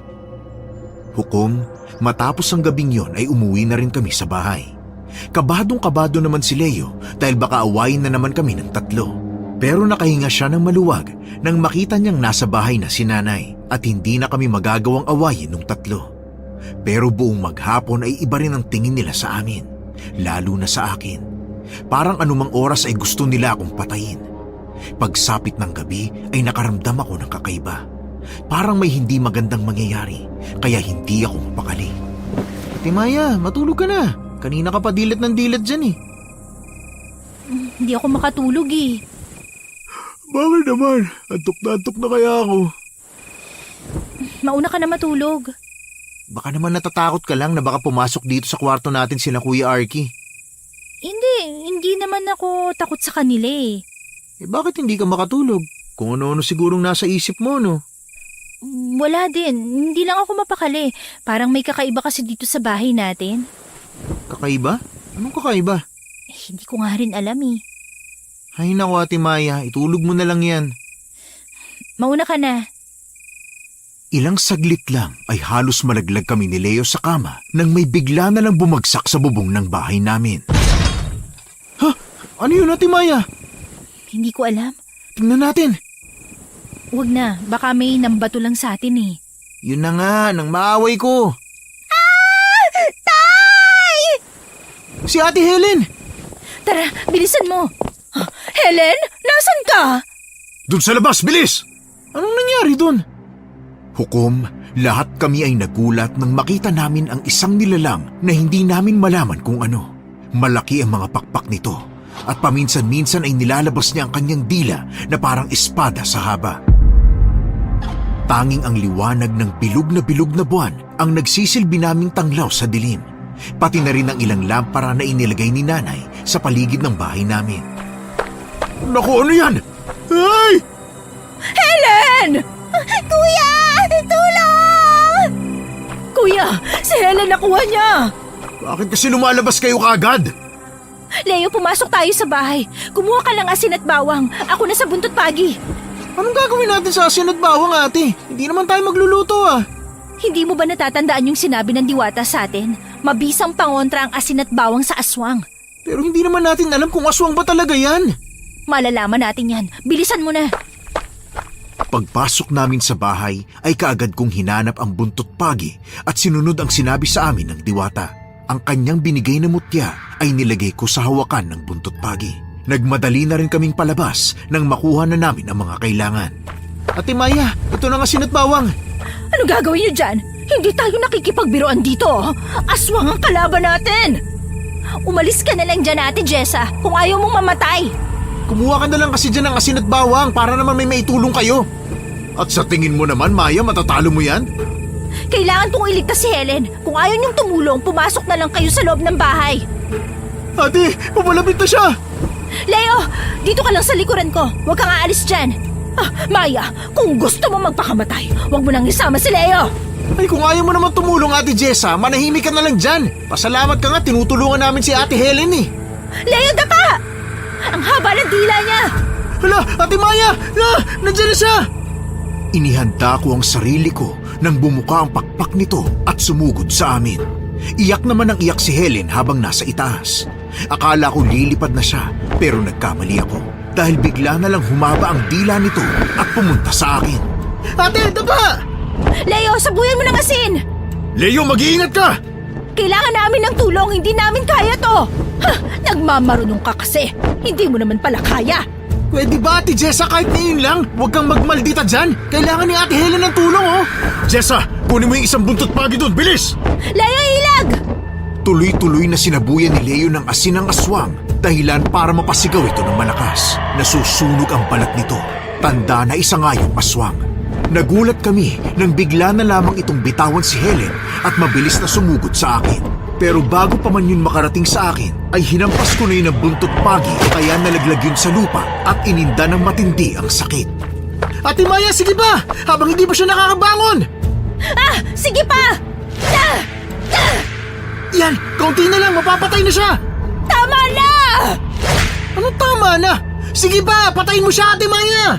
S2: Hukom, matapos ang gabing yon ay umuwi na rin kami sa bahay. Kabadong-kabado naman si Leo dahil baka awayin na naman kami ng tatlo. Pero nakahinga siya ng maluwag nang makita niyang nasa bahay na si nanay at hindi na kami magagawang awayin ng tatlo. Pero buong maghapon ay iba rin ang tingin nila sa amin, lalo na sa akin. Parang anumang oras ay gusto nila akong patayin. Pagsapit ng gabi ay nakaramdam ako ng kakaiba. Parang may hindi magandang mangyayari, kaya hindi ako mapakali. Ate Maya, matulog ka na. Kanina ka pa dilat ng dilat dyan eh.
S1: Hindi ako makatulog eh.
S2: Bakit naman? Antok na kaya ako.
S1: Mauna ka na matulog.
S2: Baka naman natatakot ka lang na baka pumasok dito sa kwarto natin sila Kuya Arky.
S1: Hindi naman ako takot sa kanila eh.
S2: Eh bakit hindi ka makatulog? Kung ano-ano sigurong nasa isip mo, no?
S1: Wala din. Hindi lang ako mapakali. Parang may kakaiba kasi dito sa bahay natin.
S2: Kakaiba? Anong kakaiba?
S1: Hindi ko nga rin alam eh.
S2: Ay naku Ate Maya, itulog mo na lang yan.
S1: Mauna ka na.
S2: Ilang saglit lang ay halos malaglag kami ni Leo sa kama nang may bigla na lang bumagsak sa bubong ng bahay namin. Ha? Ano yun Ate Maya?
S1: Hindi ko alam.
S2: Tingnan natin.
S1: Huwag na, baka may nambato lang sa atin eh.
S2: Yun na nga, nang maaway ko.
S1: Tay!
S2: Si Ate Helen!
S1: Tara, bilisan mo. Helen, nasan ka?
S2: Doon sa labas, bilis! Anong nangyari doon? Hukom, lahat kami ay nagulat nang makita namin ang isang nilalang na hindi namin malaman kung ano. Malaki ang mga pakpak nito at paminsan-minsan ay nilalabas niya ang kanyang dila na parang espada sa haba. Tanging ang liwanag ng bilog na buwan ang nagsisilbi naming tanglaw sa dilim. Pati na rin ang ilang lampara na inilagay ni nanay sa paligid ng bahay namin. Naku, ano yan? Ay!
S1: Helen! Kuya! Tulong! Kuya, si Helen nakuha niya!
S2: Bakit kasi lumalabas kayo kaagad?
S1: Leo, pumasok tayo sa bahay. Kumuha ka lang asin at bawang. Ako na sa buntot pagi.
S2: Anong gagawin natin sa asin at bawang, ate? Hindi naman tayo magluluto ah.
S1: Hindi mo ba natatandaan yung sinabi ng diwata sa atin? Mabisang pangontra ang asin at bawang sa aswang.
S2: Pero hindi naman natin alam kung aswang ba talaga yan.
S1: Malalaman natin yan. Bilisan mo na.
S2: Pagpasok namin sa bahay ay kaagad kong hinanap ang buntot pagi at sinunod ang sinabi sa amin ng diwata. Ang kanyang binigay na mutya ay nilagay ko sa hawakan ng buntot pagi. Nagmadali na rin kaming palabas nang makuha na namin ang mga kailangan. Ate Maya, ito na nga sinat bawang.
S1: Ano gagawin niyo dyan? Hindi tayo nakikipagbiroan dito. Aswang ang kalaban natin. Umalis ka na lang dyan, Ate Jessa, kung ayaw mong mamatay.
S2: Kumuha ka na lang kasi dyan ng asin at bawang para naman may maitulong kayo. At sa tingin mo naman, Maya, matatalo mo yan?
S1: Kailangan kong iligtas si Helen. Kung ayaw niyong tumulong, pumasok na lang kayo sa loob ng bahay.
S2: Ate, pumalapit na siya!
S1: Leo, dito ka lang sa likuran ko. Huwag kang aalis dyan. Maya, kung gusto mo magpakamatay, huwag mo nang isama si Leo.
S2: Ay, kung ayaw mo naman tumulong, Ate Jessa, manahimik ka na lang dyan. Pasalamat ka nga, tinutulungan namin si Ate Helen eh.
S1: Leo, dapa! Ang haba ng dila niya.
S2: Hala, Ate Maya! Nandiyan na siya! Inihanda ko ang sarili ko nang bumuka ang pakpak nito at sumugod sa amin. Iyak naman ang iyak si Helen habang nasa itaas. Akala ko lilipad na siya pero nagkamali ako dahil bigla na lang humaba ang dila nito at pumunta sa akin. Ate, dapa!
S1: Leo, sabuyan mo ng asin!
S2: Leo, mag-iingat ka!
S1: Kailangan namin ng tulong, hindi namin kaya to! Nagmamarunong ka kasi, hindi mo naman pala kaya!
S2: Pwede ba, Ate Jessa, kahit ngayon lang? Huwag kang magmaldita dyan! Kailangan ni Ate Helen ng tulong, oh! Jessa, kunin mo yung isang buntot pagi doon, bilis!
S1: Leo, ilag!
S2: Tuloy-tuloy na sinabuyan ni Leo ng asin ng aswang, dahilan para mapasigaw ito ng malakas. Nasusunog ang balat nito. Tanda na isa nga yung aswang. Nagulat kami nang bigla na lamang itong bitawan si Helen at mabilis na sumugod sa akin. Pero bago pa man yun makarating sa akin, ay hinampas ko na yun ng buntot pagi kaya nalaglag yun sa lupa at ininda ng matindi ang sakit. Ate Maya, sige ba? Habang hindi pa siya nakakabangon!
S1: Sige pa!
S2: Yan, kaunti na lang, mapapatay na siya!
S1: Tama na!
S2: Anong tama na? Sige ba, patayin mo siya, Ate Maya!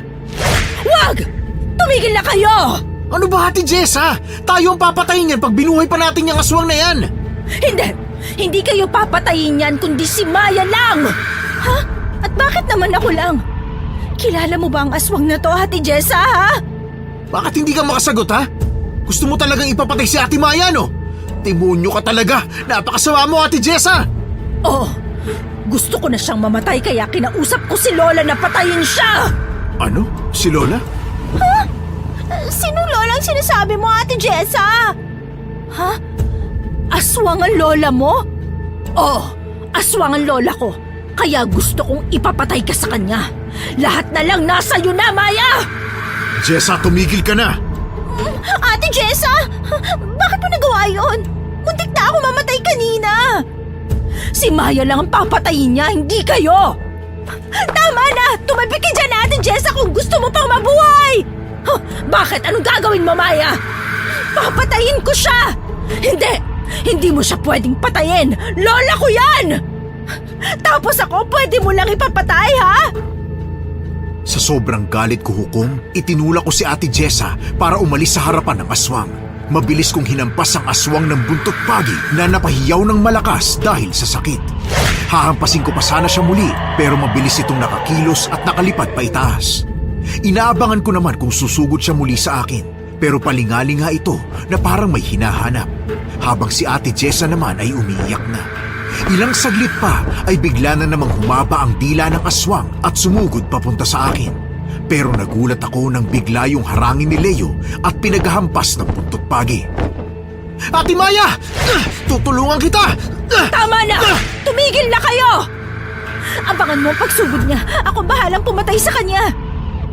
S1: Wag! Tumigil na kayo!
S2: Ano ba, Ate Jessa? Tayo ang papatayin yan pag binuhay pa natin yung aswang na yan!
S1: Hindi! Hindi kayo papatayin yan kundi si Maya lang! Ha? At bakit naman ako lang? Kilala mo ba ang aswang na to, Ate Jessa, ha?
S2: Bakit hindi ka makasagot, ha? Gusto mo talagang ipapatay si Ate Maya, no? Timonyo ka talaga! Napakasama mo, Ate Jessa!
S1: Oo. Gusto ko na siyang mamatay kaya kinausap ko si Lola na patayin siya!
S2: Ano? Si Lola?
S1: Sino Lola ang sinasabi mo, Ate Jessa? Ha? Aswang ang lola mo? Oo, aswang ang lola ko. Kaya gusto kong ipapatay ka sa kanya. Lahat na lang nasa iyo na, Maya!
S2: Jessa, tumigil ka na!
S1: Ate Jessa, bakit mo nagawa yun? Muntik na ako mamatay kanina. Si Maya lang ang papatayin niya, hindi kayo. Tama na! Tumabi ka dyan, Ate Jessa, kung gusto mo pang mabuhay! Bakit? Anong gagawin mo, Maya? Papatayin ko siya! Hindi! Hindi mo siya pwedeng patayin! Lola ko yan! Tapos ako, pwede mo lang ipapatay, ha?
S2: Sa sobrang galit ko, Hukom, itinulak ko si Ate Jessa para umalis sa harapan ng aswang. Mabilis kong hinampas ang aswang ng buntot pagi na napahiyaw ng malakas dahil sa sakit. Hahampasin ko pa sana siya muli pero mabilis itong nakakilos at nakalipad pa itaas. Inaabangan ko naman kung susugod siya muli sa akin pero palingalinga ito na parang may hinahanap. Habang si Ate Jessa naman ay umiiyak na. Ilang saglit pa ay bigla na namang humaba ang dila ng aswang at sumugod papunta sa akin. Pero nagulat ako nang bigla yung harangin ni Leo at pinaghahampas ng buntot pagi. Ate Maya! Tutulungan kita!
S1: Tama na! Tumigil na kayo! Abangan mo ang pagsugod niya. Ako bahalang pumatay sa kanya.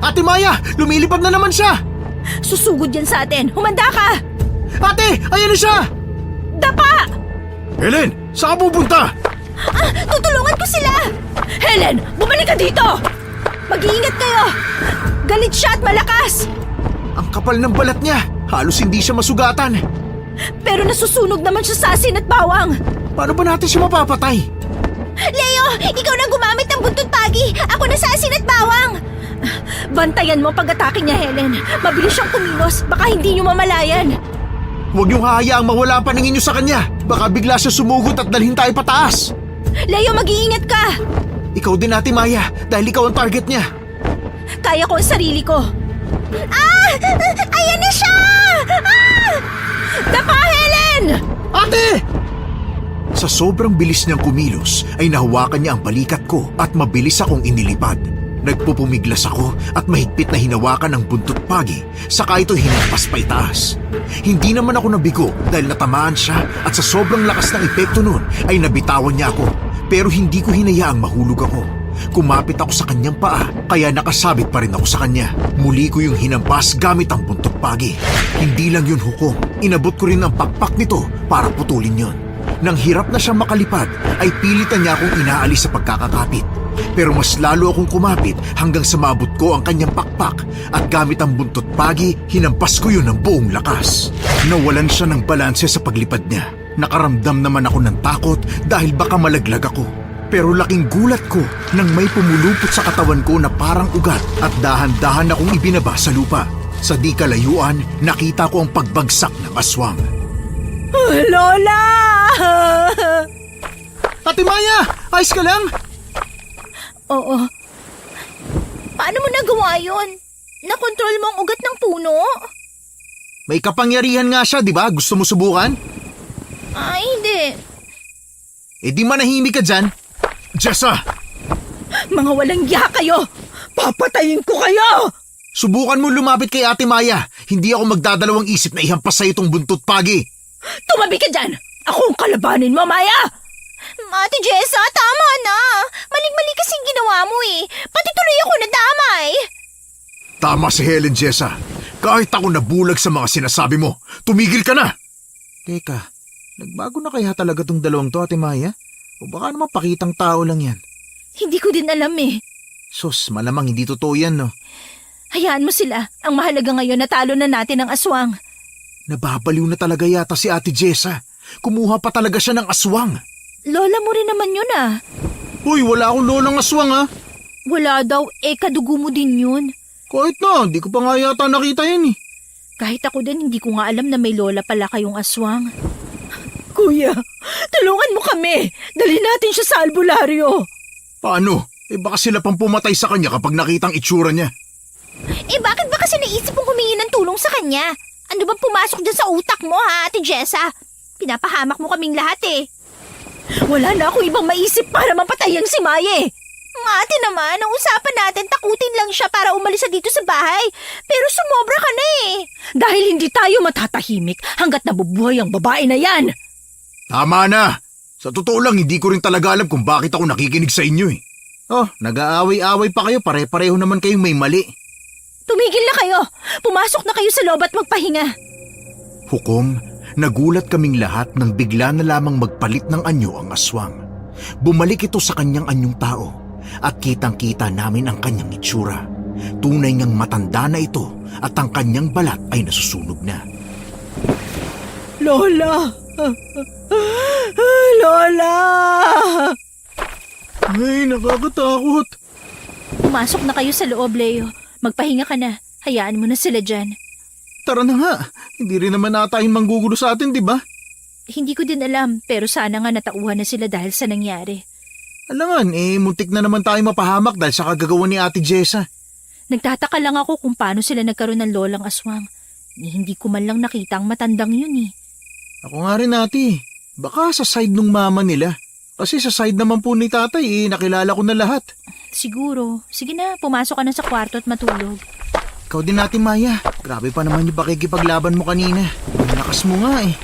S2: Ate Maya! Lumilipad na naman siya!
S1: Susugod yan sa atin. Humanda ka!
S2: Ate! Ayan na siya!
S1: Dapa!
S2: Helen! Saan ka pupunta?
S1: Tutulungan ko sila! Helen! Bumalik ka dito! Mag-iingat kayo! Galit siya at malakas!
S2: Ang kapal ng balat niya. Halos hindi siya masugatan.
S1: Pero nasusunog naman siya sa asin at bawang.
S2: Paano ba natin siya mapapatay?
S1: Leo! Ikaw na gumamit ng buntot pagi! Ako na sa asin at bawang! Bantayan mo pag-atake niya, Helen. Mabilis siyang kumilos. Baka hindi niyo mamalayan.
S2: Huwag niyong hahayaang mawala ang paningin niyo sa kanya. Baka bigla siya sumugot at dalhin tayo pataas.
S1: Leo, mag-iingat ka!
S2: Ikaw din, Ate Maya, dahil ikaw ang target niya.
S1: Kaya ko ang sarili ko. Ayan na siya! Dapa, Helen!
S2: Ate! Sa sobrang bilis niyang kumilos ay nahawakan niya ang balikat ko at mabilis akong inilipad. Nagpupumiglas ako at mahigpit na hinawakan ang buntot pagi saka ito hinampas pa itaas. Hindi naman ako nabigo dahil natamaan siya at sa sobrang lakas ng epekto nun ay nabitawan niya ako. Pero hindi ko hinayaang mahulog ako. Kumapit ako sa kanyang paa kaya nakasabit pa rin ako sa kanya. Muli ko yung hinampas gamit ang buntot pagi. Hindi lang yun hukom. Inabot ko rin ang pakpak nito para putulin yun. Nang hirap na siyang makalipad, ay pilitan niya akong inaalis sa pagkakakapit. Pero mas lalo akong kumapit hanggang sa maabot ko ang kanyang pakpak at gamit ang buntot pagi, hinampas ko yun ng buong lakas. Nawalan siya ng balanse sa paglipad niya. Nakaramdam naman ako ng takot dahil baka malaglag ako. Pero laking gulat ko nang may pumulupot sa katawan ko na parang ugat at dahan-dahan akong ibinaba sa lupa. Sa di kalayuan, nakita ko ang pagbagsak ng aswang.
S1: Lola!
S2: Ate Maya! Ayos ka lang?
S1: Oo. Paano mo nagawa yun? Nakontrol mo ang ugat ng puno?
S2: May kapangyarihan nga siya, di ba? Gusto mo subukan?
S1: Ay, hindi.
S2: Eh di manahimik ka dyan. Jessa!
S1: Mga walang iya kayo! Papatayin ko kayo!
S2: Subukan mo lumapit kay Ate Maya. Hindi ako magdadalawang isip na ihampas sa itong buntot pagi.
S1: Tumabi ka dyan! Ako ang kalabanin mo, Maya! Ate Jessa, tama na. Maling-mali kasing ginawa mo eh. Pati tuloy ako nadamay.
S2: Tama si Helen, Jessa. Kahit ako nabulag sa mga sinasabi mo, tumigil ka na! Teka, nagbago na kaya talaga tong dalawang to, Ate Maya? O baka naman pakitang tao lang yan?
S1: Hindi ko din alam eh.
S2: Sus, malamang hindi totoo yan, no?
S1: Hayaan mo sila. Ang mahalaga ngayon natalo na natin ang aswang.
S2: Nababaliw na talaga yata si Ate Jessa. Kumuha pa talaga siya ng aswang.
S1: Lola mo rin naman yun ah.
S2: Hoy, wala akong lolang aswang ha.
S1: Wala daw, kadugo mo din yun.
S2: Kahit na, di ko pa nga yata nakita yan eh.
S1: Kahit ako din, hindi ko nga alam na may lola pala kayong aswang. Kuya, tulungan mo kami. Dali natin siya sa albularyo.
S2: Paano? Baka sila pang pumatay sa kanya kapag nakitang itsura niya.
S1: Bakit ba kasi naisip mong humingi ng tulong sa kanya? Ano bang pumasok dyan sa utak mo ha, Ate Jessa? Pinapahamak mo kaming lahat eh. Wala na akong ibang maisip para mapatay ang si Maye. Ate naman, ang usapan natin takutin lang siya para umalis sa dito sa bahay. Pero sumobra ka na eh. Dahil hindi tayo matatahimik hanggat nabubuhay ang babae na yan.
S2: Tama na! Sa totoo lang, hindi ko rin talaga alam kung bakit ako nakikinig sa inyo eh. Oh, nag-aaway-aaway pa kayo, pare-pareho naman kayong may mali.
S1: Tumigil na kayo. Pumasok na kayo sa loob at magpahinga.
S2: Hukom, nagulat kaming lahat nang bigla na lamang magpalit ng anyo ang aswang. Bumalik ito sa kanyang anyong tao at kitang-kita namin ang kanyang itsura. Tunay ngang matanda na ito at ang kanyang balat ay nasusunog na.
S1: Lola! Lola!
S2: Ay, nakakatakot.
S1: Pumasok na kayo sa loob, Leo. Magpahinga ka na. Hayaan mo na sila dyan.
S2: Tara na nga, hindi rin naman natayong manggugulo sa atin, di ba?
S1: Hindi ko din alam, pero sana nga natauhan na sila dahil sa nangyari.
S2: Alangan, muntik na naman tayo mapahamak dahil sa kagagawa ni Ate Jessa.
S1: Nagtataka lang ako kung paano sila nagkaroon ng lolang aswang. Hindi ko man lang nakita ang matandang yun eh.
S2: Ako nga rin, Ate. Baka sa side nung mama nila. Kasi sa side naman po ni tatay, nakilala ko na lahat.
S1: Siguro. Sige na, pumasok ka na sa kwarto at matulog.
S2: Ikaw din, Ate Maya. Grabe pa naman yung pakikipaglaban mo kanina. Ang lakas mo nga eh.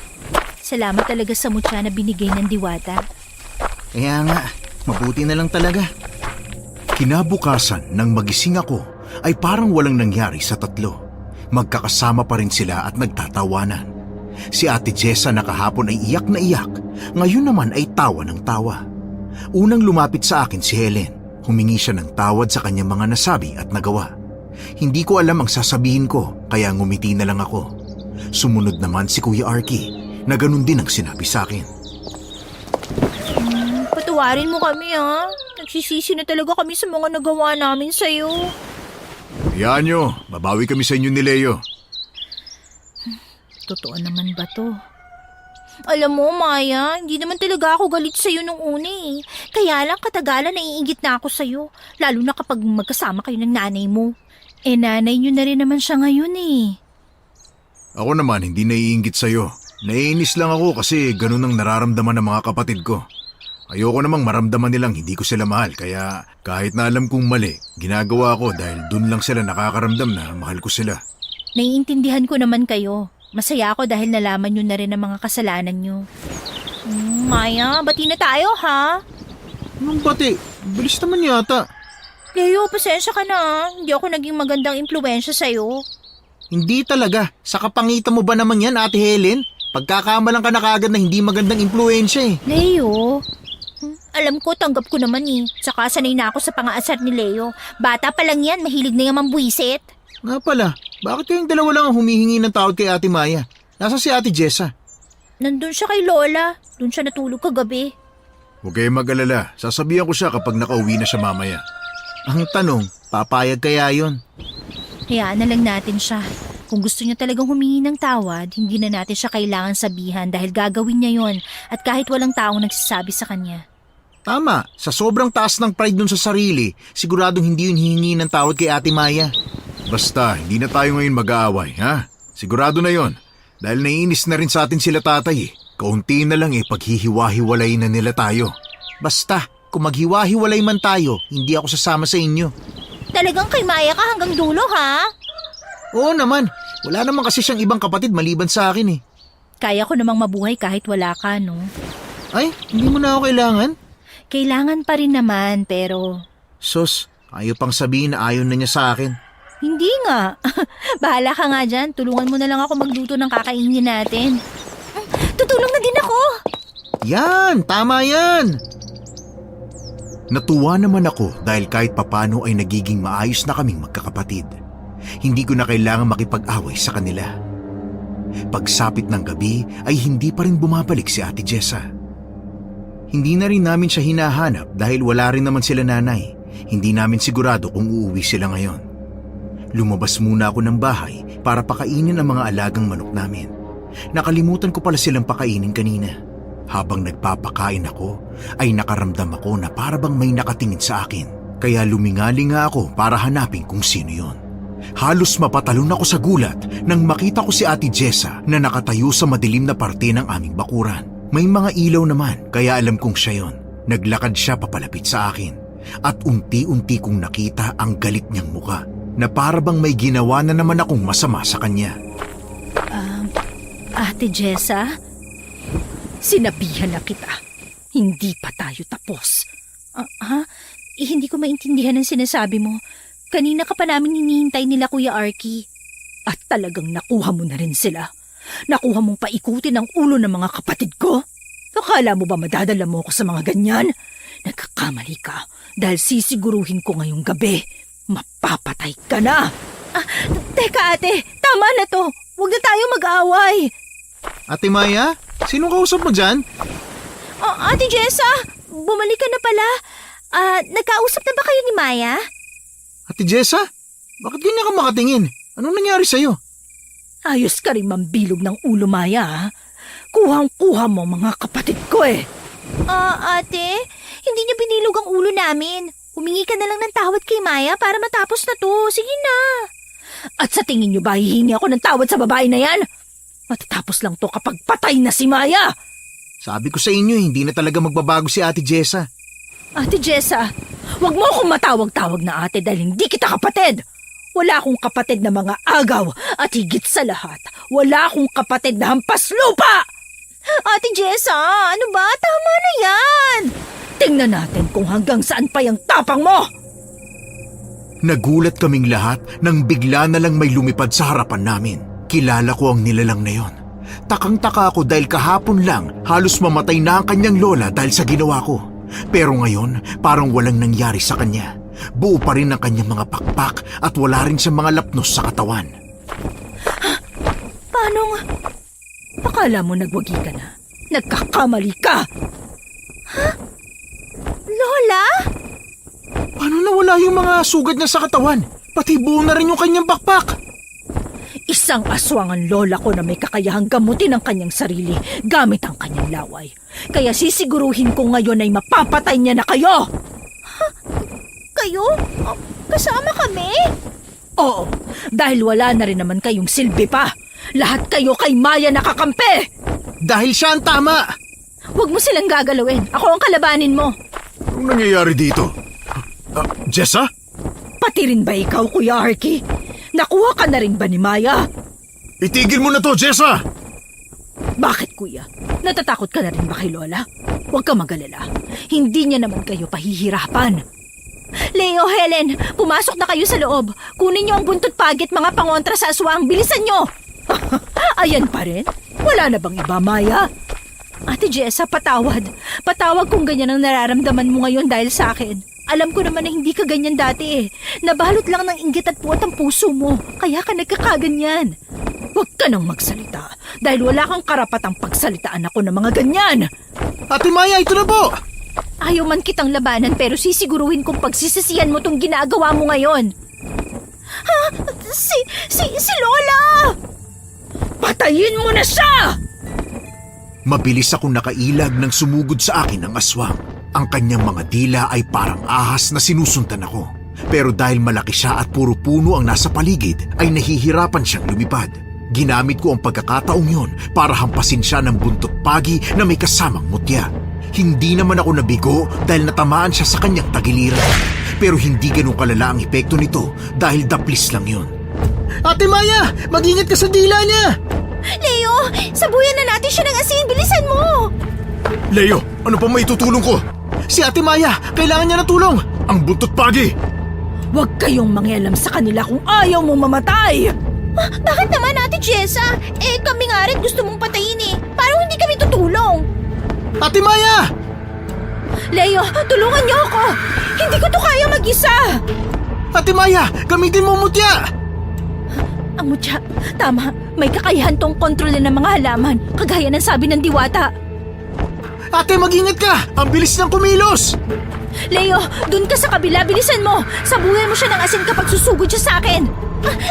S1: Salamat talaga sa mutya na binigay ng diwata.
S2: Kaya nga, mabuti na lang talaga. Kinabukasan nang magising ako ay parang walang nangyari sa tatlo. Magkakasama pa rin sila at nagtatawanan. Si Ate Jessa na kahapon ay iyak na iyak, ngayon naman ay tawa ng tawa. Unang lumapit sa akin si Helen. Humingi siya ng tawad sa kanyang mga nasabi at nagawa. Hindi ko alam ang sasabihin ko kaya ngumiti na lang ako. Sumunod naman si Kuya Arky na ganun din ang sinabi sa akin.
S1: Patawarin mo kami ha. Nagsisisi na talaga kami sa mga nagawa namin sa'yo.
S2: Hayaan nyo, babawi kami sa inyo ni Leo.
S1: Totoo naman ba to? Alam mo, Maya, hindi naman talaga ako galit sa'yo nung una eh. Kaya lang katagalan naiingit na ako sa'yo. Lalo na kapag magkasama kayo ng nanay mo. Eh nanay niyo na rin naman siya ngayon eh.
S2: Ako naman hindi naiinggit sa'yo. Naiinis lang ako kasi ganun ang nararamdaman ng mga kapatid ko. Ayoko namang maramdaman nilang hindi ko sila mahal kaya kahit na alam kong mali, ginagawa ko dahil dun lang sila nakakaramdam na mahal ko sila.
S1: Naiintindihan ko naman kayo. Masaya ako dahil nalaman niyo na rin ang mga kasalanan niyo. Maya, bati na tayo ha?
S2: Anong bati? Bilis naman yata.
S1: Leo, pasensya ka na. Hindi ako naging magandang impluwensya sa'yo.
S2: Hindi talaga. Sa kapangitan mo ba naman yan, Ate Helen? Pagkakamalang ka na kaagad na hindi magandang impluensya eh.
S1: Leo, alam ko, tanggap ko naman eh. Saka sanay na ako sa pangaasar ni Leo. Bata pa lang yan, mahilig na yung mambuisit.
S2: Nga pala, bakit kayong dalawa lang ang humihingi ng tawad kay Ate Maya? Nasa si Ate Jessa?
S1: Nandun siya kay Lola. Doon siya natulog kagabi.
S2: Huwag kayong mag-alala. Sasabihan ko siya kapag nakauwi na siya mamaya. Ang tanong, papayag kaya yon?
S1: Hayaan na lang natin siya. Kung gusto niya talagang humingi ng tawad, hindi na natin siya kailangan sabihan dahil gagawin niya yon at kahit walang taong nagsasabi sa kanya.
S2: Tama, sa sobrang taas ng pride nun sa sarili, siguradong hindi yun hihingi ng tawad kay Ate Maya. Basta, hindi na tayo ngayon mag-aaway, ha? Sigurado na yon. Dahil naiinis na rin sa atin sila tatay. Kaunti na lang paghihiwa-hiwalay na nila tayo. Basta, kung maghiwa-hiwalay man tayo, hindi ako sasama sa inyo.
S1: Talagang kay Maya ka hanggang dulo, ha?
S2: Oo naman, wala naman kasi siyang ibang kapatid maliban sa akin eh.
S1: Kaya ko namang mabuhay kahit wala ka, no?
S2: Ay, hindi mo na ako kailangan?
S1: Kailangan pa rin naman, pero...
S2: Sus, ayaw pang sabihin na ayaw na niya sa akin.
S1: Hindi nga. Bahala ka nga dyan. Tulungan mo na lang ako magluto ng kakainin natin. Tutulong na din ako!
S2: Yan, tama yan! Natuwa naman ako dahil kahit papano ay nagiging maayos na kaming magkakapatid. Hindi ko na kailangan makipag-away sa kanila. Pagsapit ng gabi ay hindi pa rin bumabalik si Ate Jessa. Hindi na rin namin siya hinahanap dahil wala rin naman sila nanay. Hindi namin sigurado kung uuwi sila ngayon. Lumabas muna ako ng bahay para pakainin ang mga alagang manok namin. Nakalimutan ko pala silang pakainin kanina. Habang nagpapakain ako, ay nakaramdam ako na parabang may nakatingin sa akin. Kaya lumingalinga ako para hanapin kung sino yon. Halos mapatalon ako sa gulat nang makita ko si Ate Jessa na nakatayo sa madilim na parte ng aming bakuran. May mga ilaw naman kaya alam kong siya yon. Naglakad siya papalapit sa akin at unti-unti kong nakita ang galit niyang muka na parabang may ginawa na naman akong masama sa kanya.
S1: Ate Jessa, sinabihan na kita. Hindi pa tayo tapos. Hindi ko maintindihan ang sinasabi mo. Kanina ka pa namin hinihintay nila Kuya Arky. At talagang nakuha mo na rin sila. Nakuha mong paikutin ang ulo ng mga kapatid ko. Akala mo ba madadala mo ako sa mga ganyan? Nagkakamali ka dahil sisiguruhin ko ngayong gabi. Mapapatay ka na. Teka ate, tama na to. Huwag na tayo mag-aaway.
S2: Ate Maya, sinong kausap mo dyan?
S1: Ate Jessa, bumalik ka na pala. Nagkausap na ba kayo ni Maya?
S2: Ate Jessa, bakit ganyan ka makatingin? Anong nangyari sa'yo?
S1: Ayos ka rin mambilog ng ulo, Maya. Ha? Kuhang-kuha mo mga kapatid ko eh. Ate, hindi niya binilog ang ulo namin. Humingi ka na lang ng tawad kay Maya para matapos na to. Sige na. At sa tingin niyo ba hihingi ako ng tawad sa babae na yan? Matatapos lang to kapag patay na si Maya.
S2: Sabi ko sa inyo, hindi na talaga magbabago si Ate Jessa.
S1: Ate Jessa, wag mo akong matawag-tawag na ate dahil hindi kita kapatid. Wala akong kapatid na mga agaw at higit sa lahat, wala akong kapatid na hampas lupa! Ate Jessa, ano ba? Tama na yan! Tingnan natin kung hanggang saan pa yung tapang mo!
S2: Nagulat kaming lahat nang bigla na lang may lumipad sa harapan namin. Kilala ko ang nilalang na yon. Takang-taka ako dahil kahapon lang halos mamatay na ang kanyang lola dahil sa ginawa ko. Pero ngayon, parang walang nangyari sa kanya. Buo pa rin ang kanyang mga pakpak at wala rin siyang mga lapnos sa katawan.
S1: Paano nga? Akala mo nagwagi ka na? Nagkakamali ka! Lola?
S2: Paano nawala yung mga sugat niya sa katawan? Pati buo na rin yung kanyang pakpak.
S1: Isang aswang ang lola ko na may kakayahang gamutin ang kanyang sarili gamit ang kanyang laway. Kaya sisiguruhin ko ngayon ay mapapatay niya na kayo!
S3: Kayo? Kasama kami?
S1: Oo, dahil wala na rin naman kayong silbi pa. Lahat kayo kay Maya nakakampi!
S2: Dahil siya ang tama!
S1: Huwag mo silang gagalawin. Ako ang kalabanin mo.
S2: Anong nangyayari dito? Jessa?
S1: Pati rin ba ikaw, Kuya Arky? Nakuha ka na rin ba ni Maya?
S2: Itigil mo na to, Jessa!
S1: Bakit, Kuya? Natatakot ka na rin ba kay Lola? Huwag ka magalala. Hindi niya naman kayo pahihirapan. Leo, Helen, pumasok na kayo sa loob. Kunin niyo ang buntot pagit mga pangontra sa aswang. Bilisan niyo! Ayan pa rin? Wala na bang iba, Maya? Ate Jessa, patawad. Patawad kung ganyan ang nararamdaman mo ngayon dahil sa akin. Alam ko naman na hindi ka ganyan dati eh. Nabalot lang ng inggit at puwat ang puso mo. Kaya ka nagkakaganyan. Huwag ka nang magsalita dahil wala kang karapatang pagsalitaan ako ng mga ganyan.
S2: Ate Maya, ito na po!
S1: Ayaw man kitang labanan pero sisiguruhin kong pagsisisihan mo tong ginagawa mo ngayon.
S3: Ha? Si Lola!
S1: Patayin mo na siya!
S2: Mabilis akong nakailag nang sumugod sa akin ang aswang. Ang kanyang mga dila ay parang ahas na sinusundan ako. Pero dahil malaki siya at puro puno ang nasa paligid, ay nahihirapan siyang lumipad. Ginamit ko ang pagkakataong yon para hampasin siya ng buntot pagi na may kasamang mutya. Hindi naman ako nabigo dahil natamaan siya sa kanyang tagiliran. Pero hindi ganun kalala ang epekto nito dahil daplis lang yon. Ate Maya, mag-ingat ka sa dila niya!
S3: Leo, sabuyan na natin siya ng asin. Bilisan mo!
S2: Leo, ano pa maitutulong ko? Si Ate Maya, kailangan niya ng tulong! Ang buntot pagi!
S1: Huwag kayong mangialam sa kanila kung ayaw mo mamatay!
S3: Bakit naman, Ate Jessa? Kami nga rin gusto mong patayin eh. Parang hindi kami tutulong.
S2: Ate Maya!
S1: Leo, tulungan niyo ako! Hindi ko to kaya mag-isa!
S2: Ate Maya, gamitin mo ang mutya!
S1: Ang mutya, tama. May kakayahan tong kontrolin ng mga halaman, kagaya ng sabi ng diwata.
S2: Ate, mag-ingat ka! Ang bilis ng kumilos!
S1: Leo, dun ka sa kabila, bilisan mo! Sabuyan mo siya ng asin kapag susugod siya sa akin!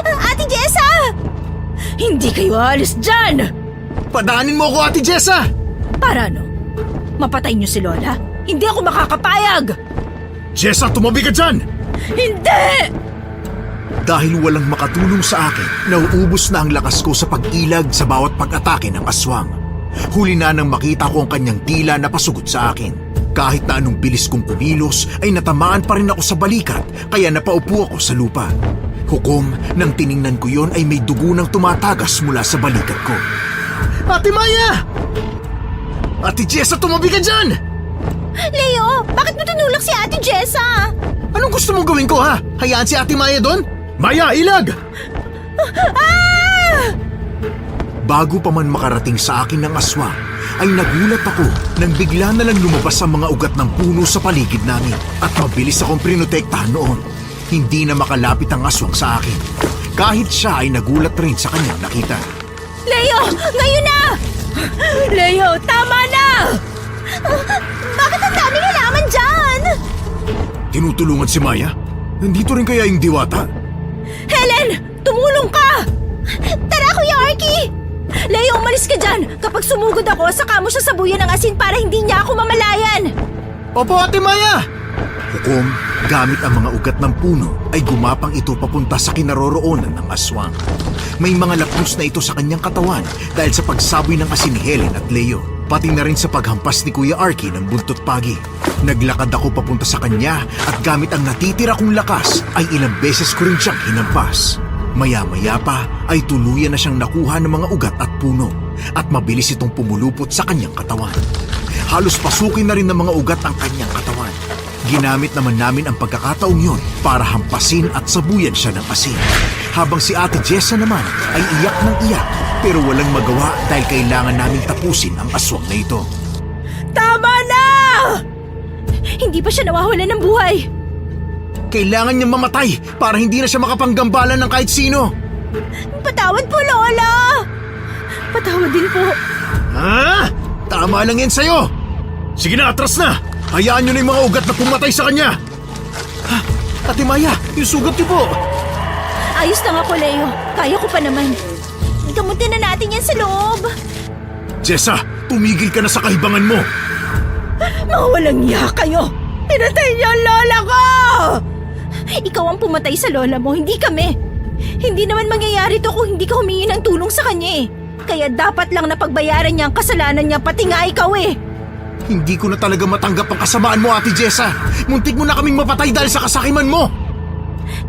S3: Ate Jessa!
S1: Hindi kayo aalis dyan!
S2: Padaanin mo ako, Ate Jessa!
S1: Para ano? Mapatay niyo si Lola? Hindi ako makakapayag!
S2: Jessa, tumabi ka dyan!
S1: Hindi!
S2: Dahil walang makatulong sa akin, nauubos na ang lakas ko sa pag-ilag sa bawat pag-atake ng aswang. Huli na nang makita ko ang kanyang dila na pasugod sa akin. Kahit na anong bilis kong kumilos, ay natamaan pa rin ako sa balikat, kaya napaupo ako sa lupa. Hukom, nang tiningnan ko yon ay may dugo nang tumatagas mula sa balikat ko. Ate Maya! Ate Jessa, tumabi ka dyan!
S3: Leo, bakit mo tinulak si Ate Jessa?
S2: Anong gusto mong gawin ko, ha? Hayaan si Ate Maya doon? Maya, ilag! Bago pa man makarating sa akin ng aswang, ay nagulat ako nang bigla na lang lumabas ang mga ugat ng puno sa paligid namin at mabilis akong prinotektahan noon. Hindi na makalapit ang aswang sa akin. Kahit siya ay nagulat rin sa kanyang nakita.
S1: Leo, ngayon na! Leo, tama na!
S3: Bakit ang daming halaman dyan?
S2: Tinutulungan si Maya? Nandito rin kaya yung diwata?
S1: Helen, tumulong ka!
S3: Tara, Kuya Arky!
S1: Leo, umalis ka dyan! Kapag sumugod ako, saka mo siya sabuyan ng asin para hindi niya ako mamalayan!
S2: Opo, Ate Maya! Hukom, gamit ang mga ugat ng puno, ay gumapang ito papunta sa kinaroroonan ng aswang. May mga lapnos na ito sa kanyang katawan dahil sa pagsaboy ng asin ni Helen at Leo. Pati na rin sa paghampas ni Kuya Arky ng buntot pagi. Naglakad ako papunta sa kanya at gamit ang natitira kong lakas ay ilang beses ko rin siyang hinampas. Maya-maya pa ay tuluyan na siyang nakuha ng mga ugat at puno at mabilis itong pumulupot sa kanyang katawan. Halos pasukin na rin ng mga ugat ang kanyang katawan. Ginamit naman namin ang pagkakataong yon para hampasin at sabuyan siya ng asin. Habang si Ate Jessa naman ay iyak ng iyak pero walang magawa dahil kailangan naming tapusin ang aswang na ito.
S1: Tama na! Hindi pa siya nawawalan ng buhay.
S2: Kailangan niyang mamatay para hindi na siya makapanggambalan ng kahit sino.
S3: Patawad po, Lola!
S1: Patawad din po.
S2: Ha? Tama lang yan sa'yo. Sige na, atras na. Hayaan niyo na yung mga ugat na pumatay sa kanya. Ha? Ate Maya, yung sugat niyo po.
S1: Ayos lang ako, Leo. Kaya ko pa naman.
S3: Gamutin na natin yan sa loob.
S2: Jessa, tumigil ka na sa kahibangan mo!
S1: Mga walang iya kayo! Pinatay niyo ang lola ko! Ikaw ang pumatay sa lola mo, hindi kami. Hindi naman mangyayari to kung hindi ka humingi ng tulong sa kanya eh. Kaya dapat lang na pagbayaran niya ang kasalanan niya, pati nga ikaw eh.
S2: Hindi ko na talaga matanggap ang kasamaan mo, Ate Jessa. Muntik mo na kaming mapatay dahil sa kasakiman mo.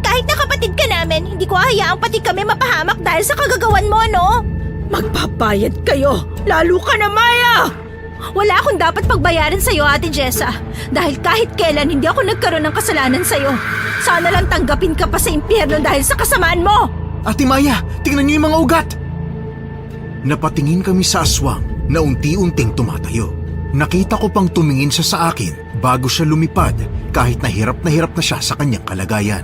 S3: Kahit na kapatid ka namin, hindi ko hayaang pati kami mapahamak dahil sa kagagawan mo, no?
S1: Magbabayad kayo, lalo ka na, Maya! Wala akong dapat pagbayaran sa'yo, Ate Jessa. Dahil kahit kailan hindi ako nagkaroon ng kasalanan sa'yo. Sana lang tanggapin ka pa sa impyerno dahil sa kasamaan mo!
S2: Ate Maya, tingnan niyo yung mga ugat. Napatingin kami sa aswang na unti-unting tumatayo. Nakita ko pang tumingin siya sa akin bago siya lumipad kahit na hirap na siya sa kanyang kalagayan.